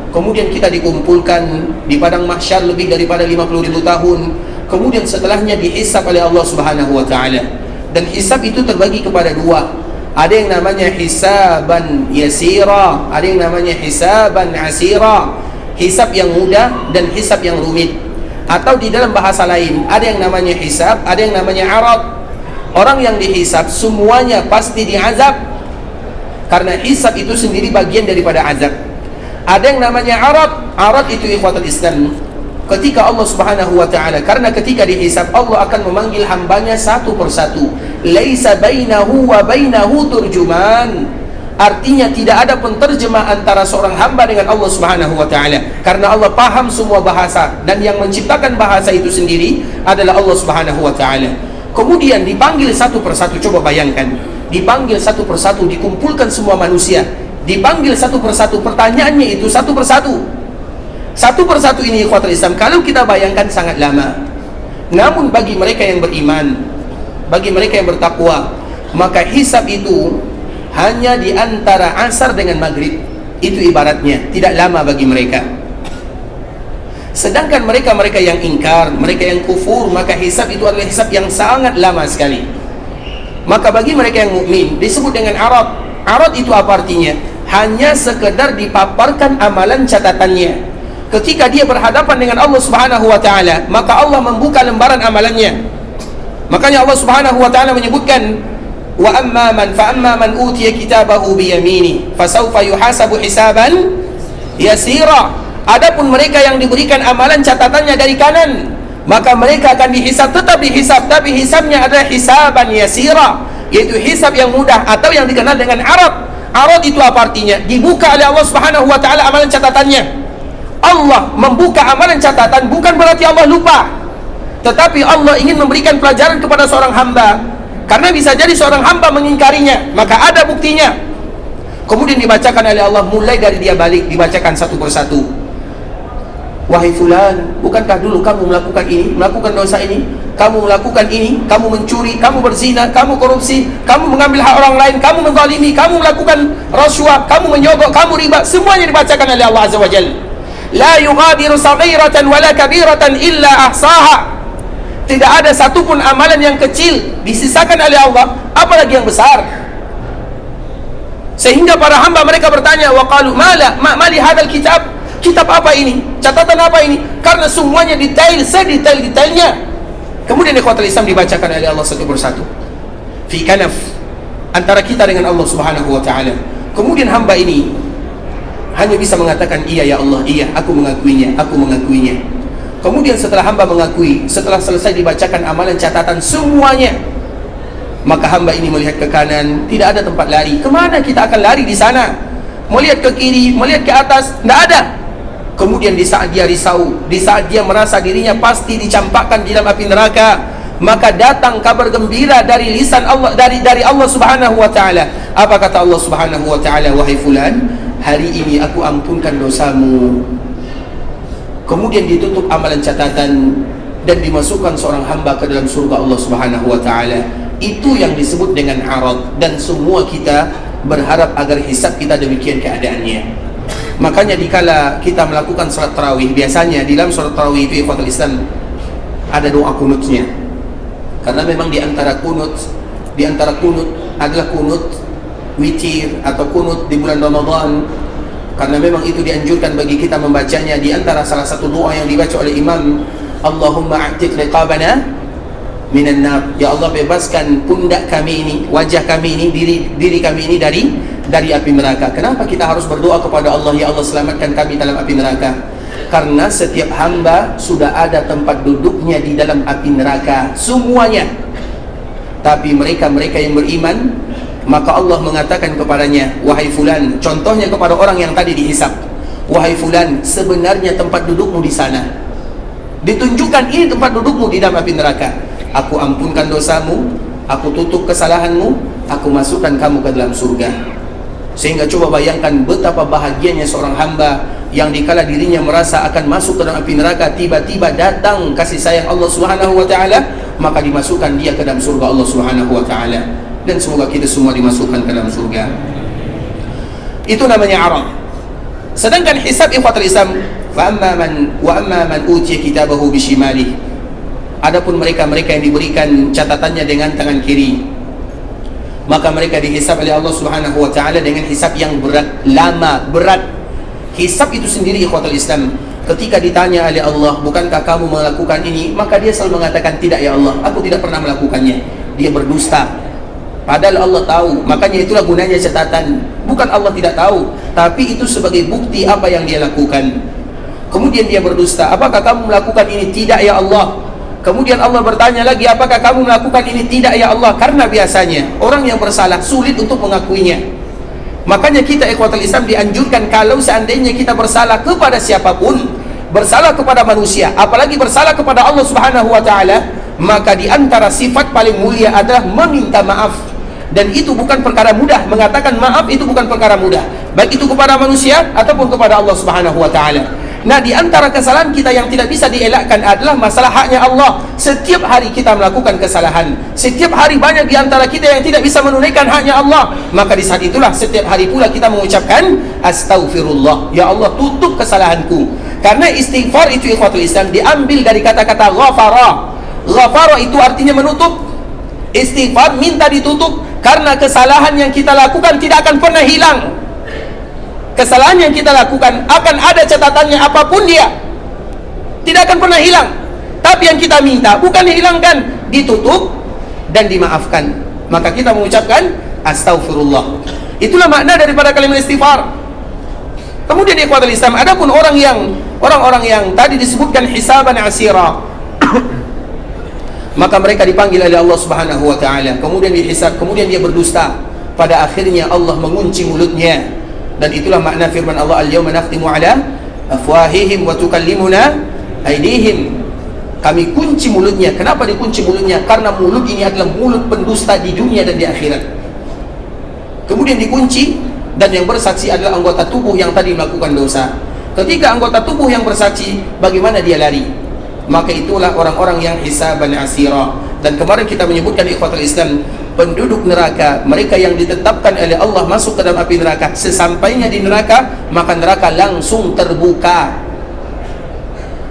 B: kemudian kita dikumpulkan di padang mahsyar lebih daripada 50.000 tahun, kemudian setelahnya dihisab oleh Allah Subhanahu wa taala. Dan hisab itu terbagi kepada dua. Ada yang namanya hisaban yasira, ada yang namanya hisaban asira. Hisab yang mudah dan hisab yang rumit. Atau di dalam bahasa lain, ada yang namanya hisab, ada yang namanya arad. Orang yang dihisab semuanya pasti diazab, karena hisab itu sendiri bagian daripada azab. Ada yang namanya arad. Arad itu ikhwatul Islam, ketika Allah Subhanahu wa taala, karena ketika dihisab Allah akan memanggil hambanya satu persatu. Laisa bainahu wa bainahu turjuman. Artinya tidak ada penterjemah antara seorang hamba dengan Allah Subhanahu wa taala, karena Allah paham semua bahasa, dan yang menciptakan bahasa itu sendiri adalah Allah Subhanahu wa taala. Kemudian dipanggil satu persatu. Coba bayangkan, dipanggil satu persatu, dikumpulkan semua manusia, dipanggil satu persatu, pertanyaannya itu satu persatu. Satu persatu ini ikhwatul Islam, kalau kita bayangkan sangat lama. Namun bagi mereka yang beriman, bagi mereka yang bertakwa, maka hisab itu hanya di antara asar dengan maghrib. Itu ibaratnya, tidak lama bagi mereka. Sedangkan mereka-mereka yang ingkar, mereka yang kufur, maka hisab itu adalah hisab yang sangat lama sekali. Maka bagi mereka yang mukmin disebut dengan arad. Arad itu apa artinya? Hanya sekedar dipaparkan amalan catatannya. Ketika dia berhadapan dengan Allah Subhanahu wa taala, maka Allah membuka lembaran amalannya. Makanya Allah Subhanahu wa taala menyebutkan, wa amma man utiya kitabahu bi yamini fasawfa yuhasabu hisaban yasira. Adapun mereka yang diberikan amalan catatannya dari kanan, maka mereka akan dihisab, tetap dihisab, tapi hisabnya adalah hisaban yasira, yaitu hisab yang mudah, atau yang dikenal dengan arad. Arad itu apa artinya? Dibuka oleh Allah Subhanahu wa taala amalan catatannya. Allah membuka amalan catatan bukan berarti Allah lupa, tetapi Allah ingin memberikan pelajaran kepada seorang hamba, karena bisa jadi seorang hamba mengingkarinya, maka ada buktinya. Kemudian dibacakan oleh Allah, mulai dari dia balik, dibacakan satu persatu. Wahai fulan, bukankah dulu kamu melakukan ini, melakukan dosa ini, kamu melakukan ini, kamu mencuri, kamu berzina, kamu korupsi, kamu mengambil hak orang lain, kamu menzalimi, kamu melakukan rasuah, kamu menyogok, kamu riba. Semuanya dibacakan oleh Allah Azza wa Jalla. La yughadiru saghiratan wala kabiratan illa ahsaha. Tidak ada satupun amalan yang kecil disisakan oleh Allah, apalagi yang besar. Sehingga para hamba mereka bertanya, wa qalu mali hadzal kitab? Kitab apa ini? Catatan apa ini? Karena semuanya detail, sedetail-detailnya. Kemudian ikhwatul Islam dibacakan oleh Allah satu persatu. Fi kanaf, antara kita dengan Allah Subhanahu wa taala. Kemudian hamba ini hanya bisa mengatakan, iya ya Allah, iya, aku mengakuinya, aku mengakuinya. Kemudian setelah hamba mengakui, setelah selesai dibacakan amalan catatan semuanya, maka hamba ini melihat ke kanan, tidak ada tempat lari. Kemana kita akan lari di sana? Melihat ke kiri, melihat ke atas, tidak ada. Kemudian di saat dia risau, di saat dia merasa dirinya pasti dicampakkan di dalam api neraka, maka datang kabar gembira dari lisan Allah, dari Allah Subhanahu wa taala. Apa kata Allah Subhanahu wa taala? Wahai fulan, hari ini aku ampunkan dosamu. Kemudian ditutup amalan catatan dan dimasukkan seorang hamba ke dalam surga Allah Subhanahu wa taala. Itu yang disebut dengan arad, dan semua kita berharap agar hisab kita demikian keadaannya. Makanya dikala kita melakukan salat tarawih, biasanya di dalam salat tarawih itu ikhwatul Islam ada doa kunutnya. Karena memang di antara kunut adalah kunut witir atau kunut di bulan Ramadan, karena memang itu dianjurkan bagi kita membacanya. Di antara salah satu doa yang dibaca oleh imam, Allahumma a'tiq riqabana minan nar. Ya Allah, bebaskan pundak kami ini, wajah kami ini, diri kami ini dari api neraka. Kenapa kita harus berdoa kepada Allah, ya Allah selamatkan kami dalam api neraka? Karena setiap hamba sudah ada tempat duduknya di dalam api neraka semuanya. Tapi mereka yang beriman maka Allah mengatakan kepadanya, wahai fulan, contohnya kepada orang yang tadi dihisab, wahai fulan, sebenarnya tempat dudukmu di sana. Ditunjukkan ini tempat dudukmu di dalam api neraka. Aku ampunkan dosamu, aku tutup kesalahanmu, aku masukkan kamu ke dalam surga. Sehingga coba bayangkan betapa bahagianya seorang hamba yang dikala dirinya merasa akan masuk ke dalam api neraka, tiba-tiba datang kasih sayang Allah Subhanahu wa taala, maka dimasukkan dia ke dalam surga Allah Subhanahu wa taala. Dan semoga kita semua dimasukkan ke dalam surga. Itu namanya arad. Sedangkan hisab ikhwatul Islam, fa amma man utiya kitabahu bishimalihi. Adapun mereka-mereka yang diberikan catatannya dengan tangan kiri, maka mereka dihisab oleh Allah Subhanahu wa taala dengan hisab yang berat, lama, berat. Hisab itu sendiri ikhwatul Islam, ketika ditanya oleh Allah, bukankah kamu melakukan ini? Maka dia selalu mengatakan, tidak ya Allah, aku tidak pernah melakukannya. Dia berdusta, padahal Allah tahu. Makanya itulah gunanya catatan. Bukan Allah tidak tahu, tapi itu sebagai bukti apa yang dia lakukan. Kemudian dia berdusta, apakah kamu melakukan ini? Tidak ya Allah. Kemudian Allah bertanya lagi, apakah kamu melakukan ini? Tidak ya Allah. Karena biasanya orang yang bersalah sulit untuk mengakuinya. Makanya kita ikhwatul Islam dianjurkan, kalau seandainya kita bersalah kepada siapapun, bersalah kepada manusia, apalagi bersalah kepada Allah Subhanahu wa taala, maka di antara sifat paling mulia adalah meminta maaf. Dan itu bukan perkara mudah. Mengatakan maaf itu bukan perkara mudah, baik itu kepada manusia ataupun kepada Allah Subhanahu wa taala. Nah, di antara kesalahan kita yang tidak bisa dielakkan adalah masalah haknya Allah. Setiap hari kita melakukan kesalahan. Setiap hari banyak di antara kita yang tidak bisa menunaikan haknya Allah. Maka di saat itulah setiap hari pula kita mengucapkan astaghfirullah, ya Allah, tutup kesalahanku. Karena istighfar itu ikhwatul Islam diambil dari kata-kata ghafara. Ghafara itu artinya menutup. Istighfar minta ditutup, karena kesalahan yang kita lakukan tidak akan pernah hilang. Kesalahan yang kita lakukan akan ada catatannya apapun dia, tidak akan pernah hilang. Tapi yang kita minta bukan dihilangkan, ditutup dan dimaafkan. Maka kita mengucapkan astaghfirullah. Itulah makna daripada kalimat istighfar. Kemudian ikhwatul Islam, adapun orang-orang yang tadi disebutkan hisaban asira, maka mereka dipanggil oleh Allah Subhanahu wa taala, kemudian dihisab, kemudian dia berdusta. Pada akhirnya Allah mengunci mulutnya. Dan itulah makna firman Allah, al-yawma nakhtimu ala afwahihim wa tukallimuna aydihim. Kami kunci mulutnya. Kenapa dikunci mulutnya? Karena mulut ini adalah mulut pendusta di dunia dan di akhirat. Kemudian dikunci, dan yang bersaksi adalah anggota tubuh yang tadi melakukan dosa. Ketika anggota tubuh yang bersaksi, bagaimana dia lari? Maka itulah orang-orang yang hisaban asira. Dan kemarin kita menyebutkan ikhwatul Islam, penduduk neraka, mereka yang ditetapkan oleh Allah masuk ke dalam api neraka, sesampainya di neraka, maka neraka langsung terbuka.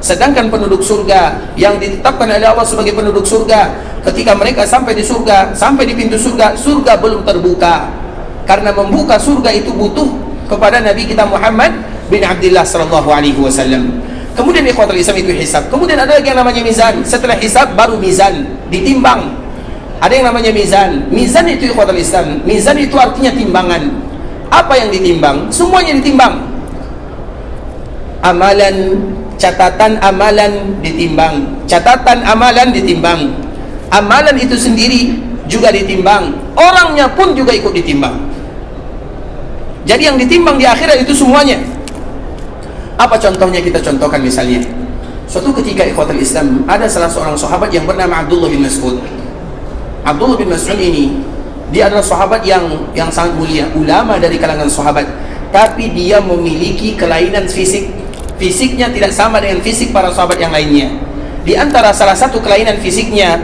B: Sedangkan penduduk surga yang ditetapkan oleh Allah sebagai penduduk surga, ketika mereka sampai di surga, sampai di pintu surga, surga belum terbuka. Karena membuka surga itu butuh kepada Nabi kita Muhammad bin Abdullah sallallahu alaihi wasallam. Kemudian ikhwatul Islam itu hisab. Kemudian ada lagi yang namanya mizan. Setelah hisab baru mizan, ditimbang. Ada yang namanya mizan. Mizan itu ikhwatul Islam, mizan itu artinya timbangan. Apa yang ditimbang? Semuanya ditimbang. Amalan, catatan amalan ditimbang. Catatan amalan ditimbang. Amalan itu sendiri juga ditimbang. Orangnya pun juga ikut ditimbang. Jadi yang ditimbang di akhirat itu semuanya. Apa contohnya? Kita contohkan misalnya, suatu ketika ikhwatul Islam, ada salah seorang sahabat yang bernama Abdullah bin Mas'ud. Abdullah bin Mas'ud ini, dia adalah sahabat yang sangat mulia, ulama dari kalangan sahabat. Tapi dia memiliki kelainan fisik. Fisiknya tidak sama dengan fisik para sahabat yang lainnya. Di antara salah satu kelainan fisiknya,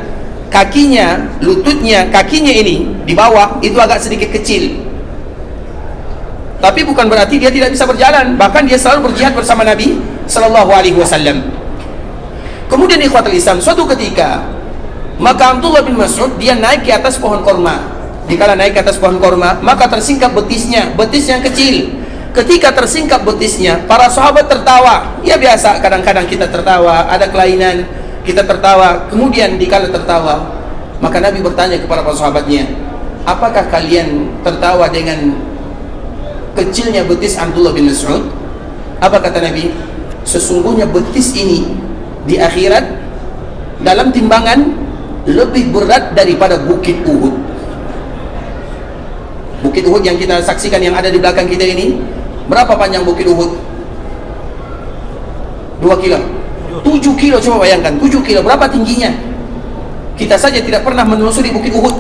B: kakinya, lututnya, kakinya ini di bawah itu agak sedikit kecil. Tapi bukan berarti dia tidak bisa berjalan. Bahkan dia selalu berjihad bersama Nabi sallallahu alaihi wasallam. Kemudian ikhwatul Islam, suatu ketika, maka Abdullah bin Mas'ud dia naik ke atas pohon korma. Dikala naik ke atas pohon korma, maka tersingkap betisnya, betis yang kecil. Ketika tersingkap betisnya, para sahabat tertawa. Ya biasa, kadang-kadang kita tertawa, ada kelainan, kita tertawa. Kemudian dikala tertawa, maka Nabi bertanya kepada para sahabatnya, apakah kalian tertawa dengan kecilnya betis Abdullah bin Mas'ud? Apa kata Nabi? Sesungguhnya betis ini di akhirat dalam timbangan lebih berat daripada bukit Uhud. Bukit Uhud yang kita saksikan yang ada di belakang kita ini, berapa panjang Bukit Uhud? 2 kilo 7 kilo, coba bayangkan 7 kilo, berapa tingginya? Kita saja tidak pernah menelusuri Bukit Uhud.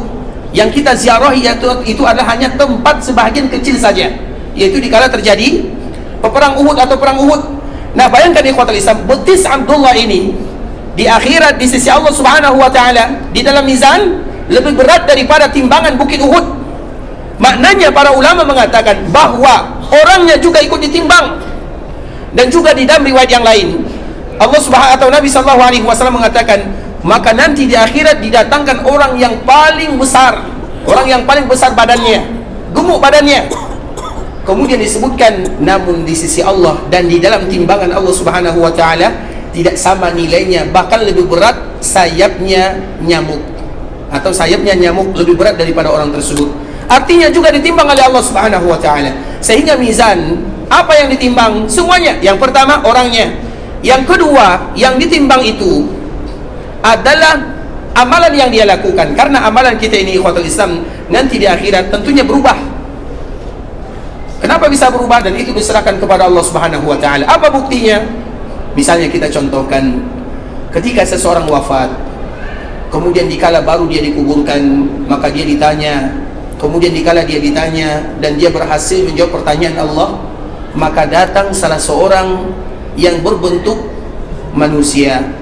B: Yang kita ziarahi itu adalah hanya tempat sebahagian kecil saja, yaitu dikala terjadi peperang Uhud atau perang Uhud. Nah, bayangkan ikhwatul Islam, betis Abdullah ini di akhirat di sisi Allah Subhanahu wa taala di dalam mizan lebih berat daripada timbangan Bukit Uhud. Maknanya para ulama mengatakan bahwa orangnya juga ikut ditimbang. Dan juga di dalam riwayat yang lain, Allah Subhanahu atau Nabi sallallahu alaihi wasallam mengatakan, maka nanti di akhirat didatangkan orang yang paling besar, orang yang paling besar badannya, gemuk badannya. Kemudian disebutkan, namun di sisi Allah dan di dalam timbangan Allah Subhanahu wa taala tidak sama nilainya, bahkan lebih berat sayapnya nyamuk, atau sayapnya nyamuk lebih berat daripada orang tersebut. Artinya juga ditimbang oleh Allah Subhanahu wa taala. Sehingga mizan, apa yang ditimbang? Semuanya. Yang pertama orangnya. Yang kedua, yang ditimbang itu adalah amalan yang dia lakukan. Karena amalan kita ini ikhwatul Islam nanti di akhirat tentunya berubah. Kenapa bisa berubah? Dan itu diserahkan kepada Allah Subhanahu wa taala. Apa buktinya? Misalnya kita contohkan, ketika seseorang wafat, kemudian dikala baru dia dikuburkan, maka dia ditanya. Kemudian dikala dia ditanya dan dia berhasil menjawab pertanyaan Allah, maka datang salah seorang yang berbentuk manusia,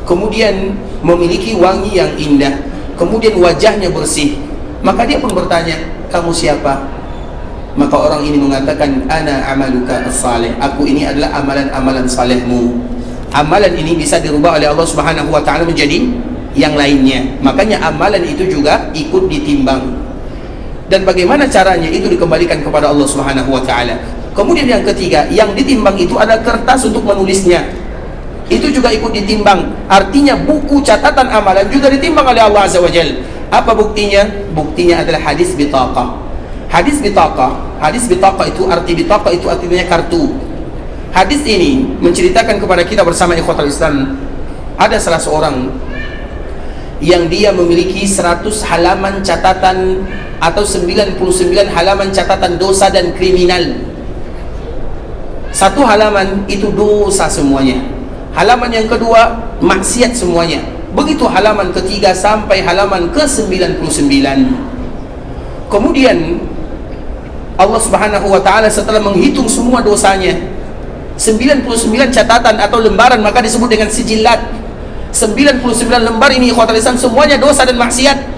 B: kemudian memiliki wangi yang indah, kemudian wajahnya bersih. Maka dia pun bertanya, kamu siapa? Maka orang ini mengatakan, ana amaluka as-salih, aku ini adalah amalan-amalan salehmu. Amalan ini bisa dirubah oleh Allah Subhanahu wa taala menjadi yang lainnya. Makanya amalan itu juga ikut ditimbang. Dan bagaimana caranya? Itu dikembalikan kepada Allah Subhanahu wa taala. Kemudian yang ketiga, yang ditimbang itu adalah kertas untuk menulisnya. Itu juga ikut ditimbang. Artinya buku catatan amalan juga ditimbang oleh Allah Azza wa Jalla. Apa buktinya? Buktinya adalah hadis bitaqah. Hadis bitaqah itu artinya kartu. Hadis ini menceritakan kepada kita bersama ikhwatul Islam, ada salah seorang yang dia memiliki 100 halaman catatan atau 99 halaman catatan dosa dan kriminal. Satu halaman itu dosa semuanya, halaman yang kedua maksiat semuanya, begitu halaman ketiga sampai halaman ke-99. Kemudian Allah Subhanahu wa taala setelah menghitung semua dosanya, 99 catatan atau lembaran, maka disebut dengan sijilat. 99 lembar ini ikhwatul Islam semuanya dosa dan maksiat.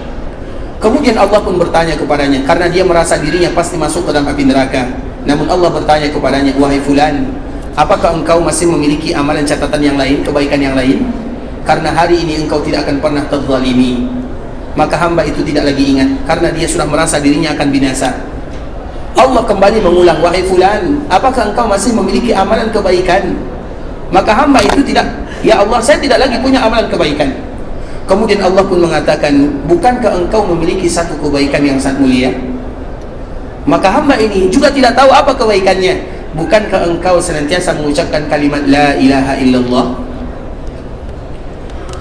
B: Kemudian Allah pun bertanya kepadanya, karena dia merasa dirinya pasti masuk ke dalam api neraka. Namun Allah bertanya kepadanya, wahai fulan, apakah engkau masih memiliki amalan catatan yang lain, kebaikan yang lain? Karena hari ini engkau tidak akan pernah terzalimi. Maka hamba itu tidak lagi ingat, karena dia sudah merasa dirinya akan binasa. Allah kembali mengulang, wahai fulan, apakah engkau masih memiliki amalan kebaikan? Maka hamba itu tidak, ya Allah, saya tidak lagi punya amalan kebaikan. Kemudian Allah pun mengatakan, bukankah engkau memiliki satu kebaikan yang sangat mulia? Maka hamba ini juga tidak tahu apa kebaikannya. Bukankah engkau senantiasa mengucapkan kalimat la ilaha illallah?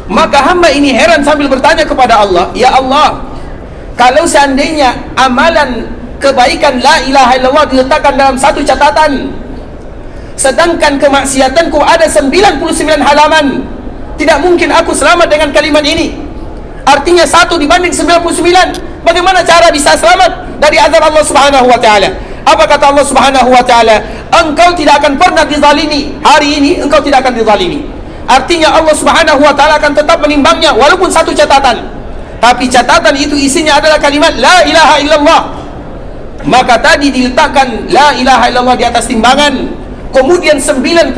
B: Maka hamba ini heran sambil bertanya kepada Allah, ya Allah, kalau seandainya amalan kebaikan la ilaha illallah diletakkan dalam satu catatan, sedangkan kemaksiatanku ada 99 halaman, tidak mungkin aku selamat dengan kalimat ini. Artinya 1 dibanding 99. Bagaimana cara bisa selamat dari azab Allah Subhanahu wa taala? Apa kata Allah Subhanahu wa taala? Engkau tidak akan pernah dizalimi. Hari ini engkau tidak akan dizalimi. Artinya Allah Subhanahu wa taala akan tetap menimbangnya walaupun satu catatan. Tapi catatan itu isinya adalah kalimat la ilaha illallah. Maka tadi diletakkan la ilaha illallah di atas timbangan. Kemudian 99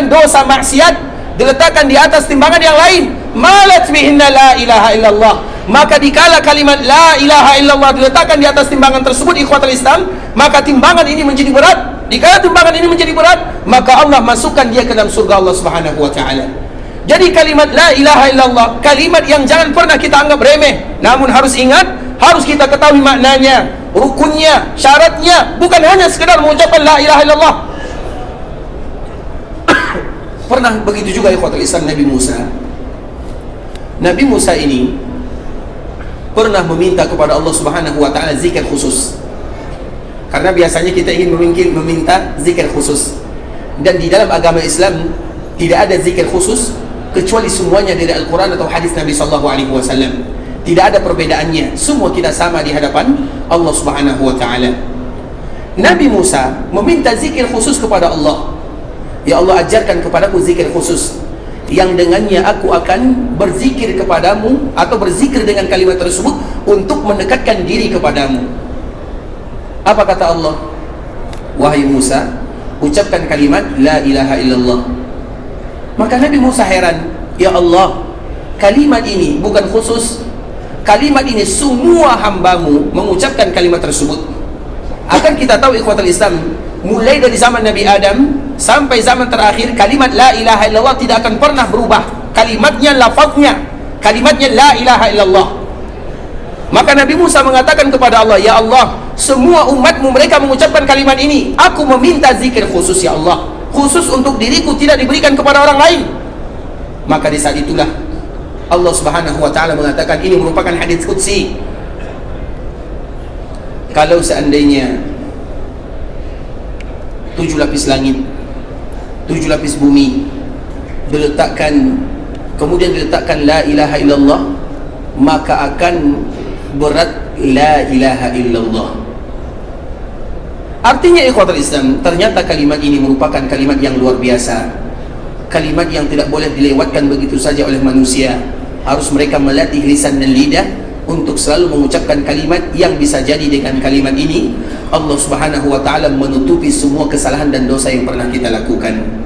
B: dosa maksiat diletakkan di atas timbangan yang lain. Malat bihinna la ilaha illallah. Maka dikala kalimat la ilaha illallah diletakkan di atas timbangan tersebut ikhwatul Islam, maka timbangan ini menjadi berat. Dikala timbangan ini menjadi berat, maka Allah masukkan dia ke dalam surga Allah Subhanahu wa taala. Jadi kalimat la ilaha illallah, kalimat yang jangan pernah kita anggap remeh, namun harus ingat, harus kita ketahui maknanya, rukunnya, syaratnya, bukan hanya sekedar mengucapkan la ilaha illallah. Pernah begitu juga ikhwatul Islam Nabi Musa. Nabi Musa ini pernah meminta kepada Allah Subhanahu wa taala zikir khusus. Karena biasanya kita ingin meminta zikir khusus, dan di dalam agama Islam tidak ada zikir khusus kecuali semuanya dari Al-Quran atau hadis Nabi SAW. Tidak ada perbedaannya, semua kita sama di hadapan Allah Subhanahu wa Ta'ala. Nabi Musa meminta zikir khusus kepada Allah. Ya Allah, ajarkan kepadaku zikir khusus yang dengannya aku akan berzikir kepadamu, atau berzikir dengan kalimat tersebut untuk mendekatkan diri kepadamu. Apa kata Allah? Wahai Musa, ucapkan kalimat la ilaha illallah. Maka Nabi Musa heran, ya Allah, kalimat ini bukan khusus, kalimat ini semua hambamu mengucapkan kalimat tersebut. Akan kita tahu ikhwatul Islam, mulai dari zaman Nabi Adam sampai zaman terakhir, kalimat la ilaha illallah tidak akan pernah berubah. Kalimatnya, lafaznya, kalimatnya la ilaha illallah. Maka Nabi Musa mengatakan kepada Allah, ya Allah, semua umatmu mereka mengucapkan kalimat ini, aku meminta zikir khusus ya Allah, khusus untuk diriku, tidak diberikan kepada orang lain. Maka di saat itulah Allah Subhanahu wa Ta'ala mengatakan, ini merupakan hadis qudsi, kalau seandainya 7 lapis langit, 7 lapis bumi kemudian diletakkan la ilaha illallah, maka akan berat la ilaha illallah. Artinya ikhwatul Islam, ternyata kalimat ini merupakan kalimat yang luar biasa, kalimat yang tidak boleh dilewatkan begitu saja oleh manusia. Harus mereka melatih lisan dan lidah untuk selalu mengucapkan kalimat yang bisa jadi dengan kalimat ini Allah Subhanahu wa Ta'ala menutupi semua kesalahan dan dosa yang pernah kita lakukan.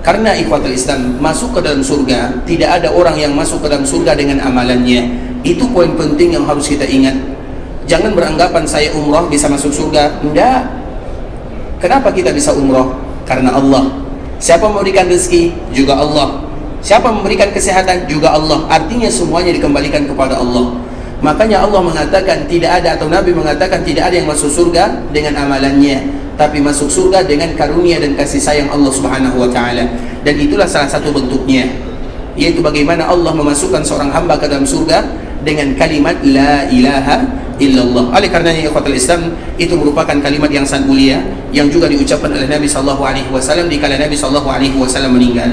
B: Karena ikhwatul Islam, masuk ke dalam surga, tidak ada orang yang masuk ke dalam surga dengan amalannya. Itu poin penting yang harus kita ingat. Jangan beranggapan saya umrah bisa masuk surga. Tidak. Kenapa kita bisa umrah? Karena Allah. Siapa memberikan rezeki? Juga Allah. Siapa memberikan kesehatan? Juga Allah. Artinya semuanya dikembalikan kepada Allah. Makanya Allah mengatakan tidak ada, atau Nabi mengatakan tidak ada yang masuk surga dengan amalannya, tapi masuk surga dengan karunia dan kasih sayang Allah Subhanahu wa Ta'ala. Dan itulah salah satu bentuknya, yaitu bagaimana Allah memasukkan seorang hamba ke dalam surga dengan kalimat la ilaha illallah. Oleh karenanya ikhwatul Islam, itu merupakan kalimat yang sangat mulia, yang juga diucapkan oleh Nabi sallallahu alaihi wasallam dikala Nabi sallallahu alaihi wasallam meninggal.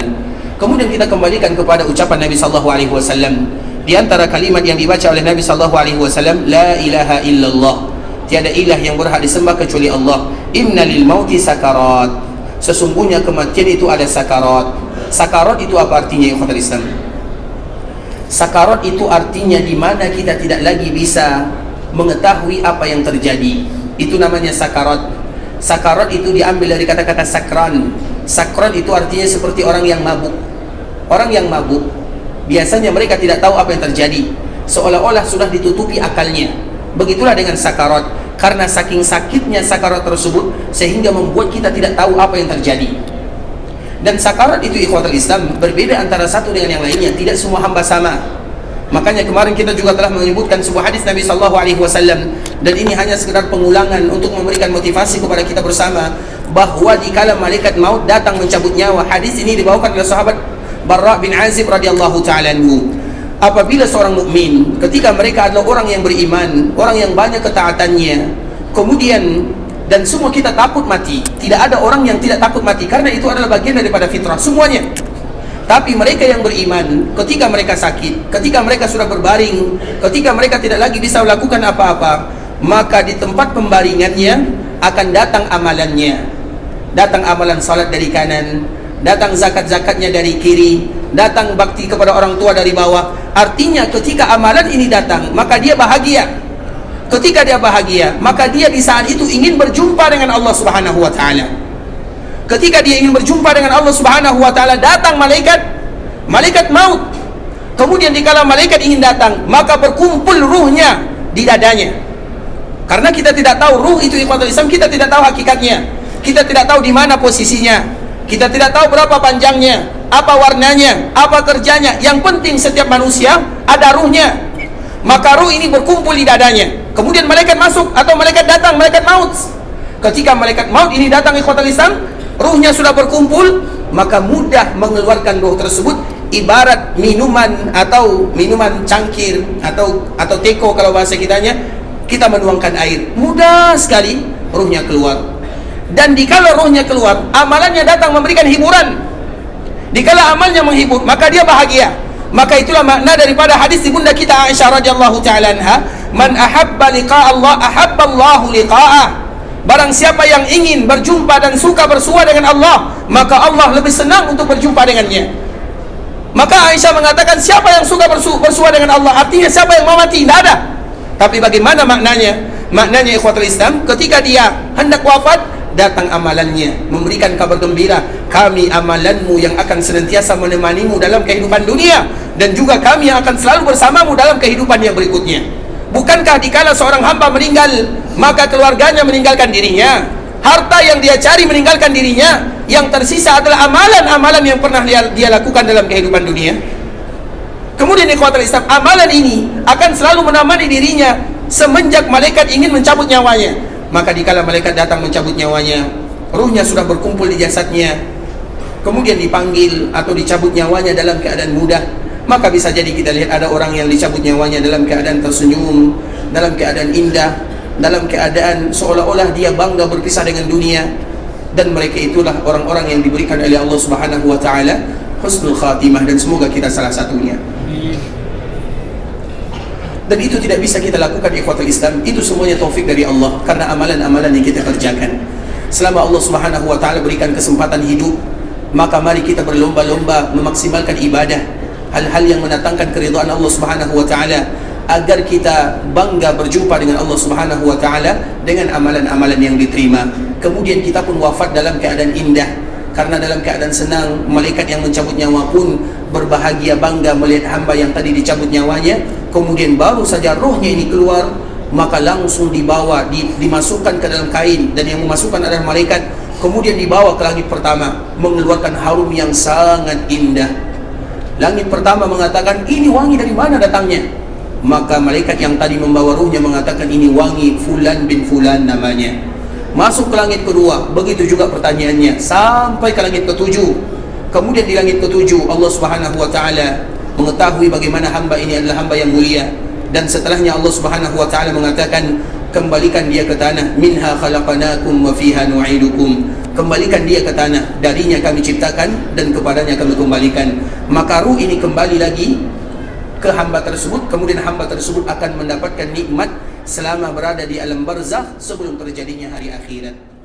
B: Kemudian kita kembalikan kepada ucapan Nabi sallallahu alaihi wasallam. Di antara kalimat yang dibaca oleh Nabi sallallahu alaihi wasallam, la ilaha illallah, tiada ilah yang berhak disembah kecuali Allah. Innalil mauti sakarat, sesungguhnya kematian itu ada sakarat. Sakarat itu apa artinya ikhwatul Islam? Sakarat itu artinya di mana kita tidak lagi bisa mengetahui apa yang terjadi. Itu namanya sakarat. Sakarat itu diambil dari kata-kata sakran. Sakran itu artinya seperti orang yang mabuk. Orang yang mabuk biasanya mereka tidak tahu apa yang terjadi, seolah-olah sudah ditutupi akalnya. Begitulah dengan sakarat, karena saking sakitnya sakarat tersebut sehingga membuat kita tidak tahu apa yang terjadi. Dan sakarat itu ikhwatul Islam berbeda antara satu dengan yang lainnya, tidak semua hamba sama. Makanya kemarin kita juga telah menyebutkan sebuah hadis Nabi sallallahu alaihi wasallam, dan ini hanya sekedar pengulangan untuk memberikan motivasi kepada kita bersama, bahwa dikala malaikat maut datang mencabut nyawa. Hadis ini dibawakan oleh sahabat Barra bin Azib radhiyallahu ta'ala anhu. Apabila seorang mukmin, ketika mereka adalah orang yang beriman, orang yang banyak ketaatannya, kemudian dan semua kita takut mati. Tidak ada orang yang tidak takut mati, karena itu adalah bagian daripada fitrah semuanya. Tapi mereka yang beriman, ketika mereka sakit, ketika mereka sudah berbaring, ketika mereka tidak lagi bisa melakukan apa-apa, maka di tempat pembaringannya akan datang amalannya. Datang amalan salat dari kanan, datang zakat-zakatnya dari kiri, datang bakti kepada orang tua dari bawah. Artinya ketika amalan ini datang, maka dia bahagia. Ketika dia bahagia, maka dia di saat itu ingin berjumpa dengan Allah Subhanahu wa Ta'ala. Ketika dia ingin berjumpa dengan Allah Subhanahu wa Ta'ala, datang malaikat maut. Kemudian dikala malaikat ingin datang, maka berkumpul ruhnya di dadanya. Karena kita tidak tahu ruh itu ikhwatul Islam, kita tidak tahu hakikatnya, kita tidak tahu di mana posisinya, kita tidak tahu berapa panjangnya, apa warnanya, apa kerjanya. Yang penting setiap manusia ada ruhnya. Maka ruh ini berkumpul di dadanya. Kemudian malaikat masuk atau malaikat datang, malaikat maut. Ketika malaikat maut ini datang ikhwatul Islam, ruhnya sudah berkumpul, maka mudah mengeluarkan ruh tersebut. Ibarat minuman atau minuman cangkir atau teko kalau bahasa kitanya, kita menuangkan air, mudah sekali ruhnya keluar. Dan dikala ruhnya keluar, amalannya datang memberikan hiburan. Dikala amalnya menghibur, maka dia bahagia. Maka itulah makna daripada hadis ibunda kita Aisyah radhiyallahu taala anha, man ahabba liqa Allah ahabba Allahu liqa'ah. Barang siapa yang ingin berjumpa dan suka bersua dengan Allah, maka Allah lebih senang untuk berjumpa dengannya. Maka Aisyah mengatakan, siapa yang suka bersua dengan Allah, artinya siapa yang mau mati? Tidak ada. Tapi bagaimana maknanya? Maknanya ikhwatul Islam, ketika dia hendak wafat, datang amalannya memberikan kabar gembira, kami amalanmu yang akan senantiasa menemanimu dalam kehidupan dunia, dan juga kami yang akan selalu bersamamu dalam kehidupan yang berikutnya. Bukankah dikala seorang hamba meninggal, maka keluarganya meninggalkan dirinya, harta yang dia cari meninggalkan dirinya, yang tersisa adalah amalan-amalan yang pernah dia lakukan dalam kehidupan dunia. Kemudian ikhwatul Islam, amalan ini akan selalu menemani dirinya semenjak malaikat ingin mencabut nyawanya. Maka dikala malaikat datang mencabut nyawanya, ruhnya sudah berkumpul di jasadnya, kemudian dipanggil atau dicabut nyawanya dalam keadaan mudah. Maka bisa jadi kita lihat ada orang yang dicabut nyawanya dalam keadaan tersenyum, dalam keadaan indah, dalam keadaan seolah-olah dia bangga berpisah dengan dunia. Dan mereka itulah orang-orang yang diberikan oleh Allah Subhanahu wa taala husnul khatimah, dan semoga kita salah satunya. Dan itu tidak bisa kita lakukan ikhwatul Islam, itu semuanya taufik dari Allah, karena amalan-amalan yang kita kerjakan. Selama Allah Subhanahu wa taala berikan kesempatan hidup, maka mari kita berlomba-lomba memaksimalkan ibadah, hal-hal yang mendatangkan keridhaan Allah Subhanahu wa taala, agar kita bangga berjumpa dengan Allah Subhanahu wa taala dengan amalan-amalan yang diterima. Kemudian kita pun wafat dalam keadaan indah, karena dalam keadaan senang, malaikat yang mencabut nyawa pun berbahagia bangga melihat hamba yang tadi dicabut nyawanya. Kemudian baru saja rohnya ini keluar, maka langsung dibawa, dimasukkan ke dalam kain, dan yang memasukkan adalah malaikat. Kemudian dibawa ke langit pertama, mengeluarkan harum yang sangat indah. Langit pertama mengatakan, ini wangi dari mana datangnya? Maka malaikat yang tadi membawa ruhnya mengatakan, ini wangi Fulan bin Fulan namanya. Masuk ke langit kedua, begitu juga pertanyaannya, sampai ke langit ketujuh. Kemudian di langit ketujuh, Allah Subhanahu wa taala mengetahui bagaimana hamba ini adalah hamba yang mulia, dan setelahnya Allah Subhanahu wa taala mengatakan, kembalikan dia ke tanah, minha khalaqnakum wa fiha nu'idukum. Kembalikan dia ke tanah, darinya kami ciptakan dan kepadanya kami kembalikan. Maka ruh ini kembali lagi ke hamba tersebut, kemudian hamba tersebut akan mendapatkan nikmat selama berada di alam barzakh sebelum terjadinya hari akhirat.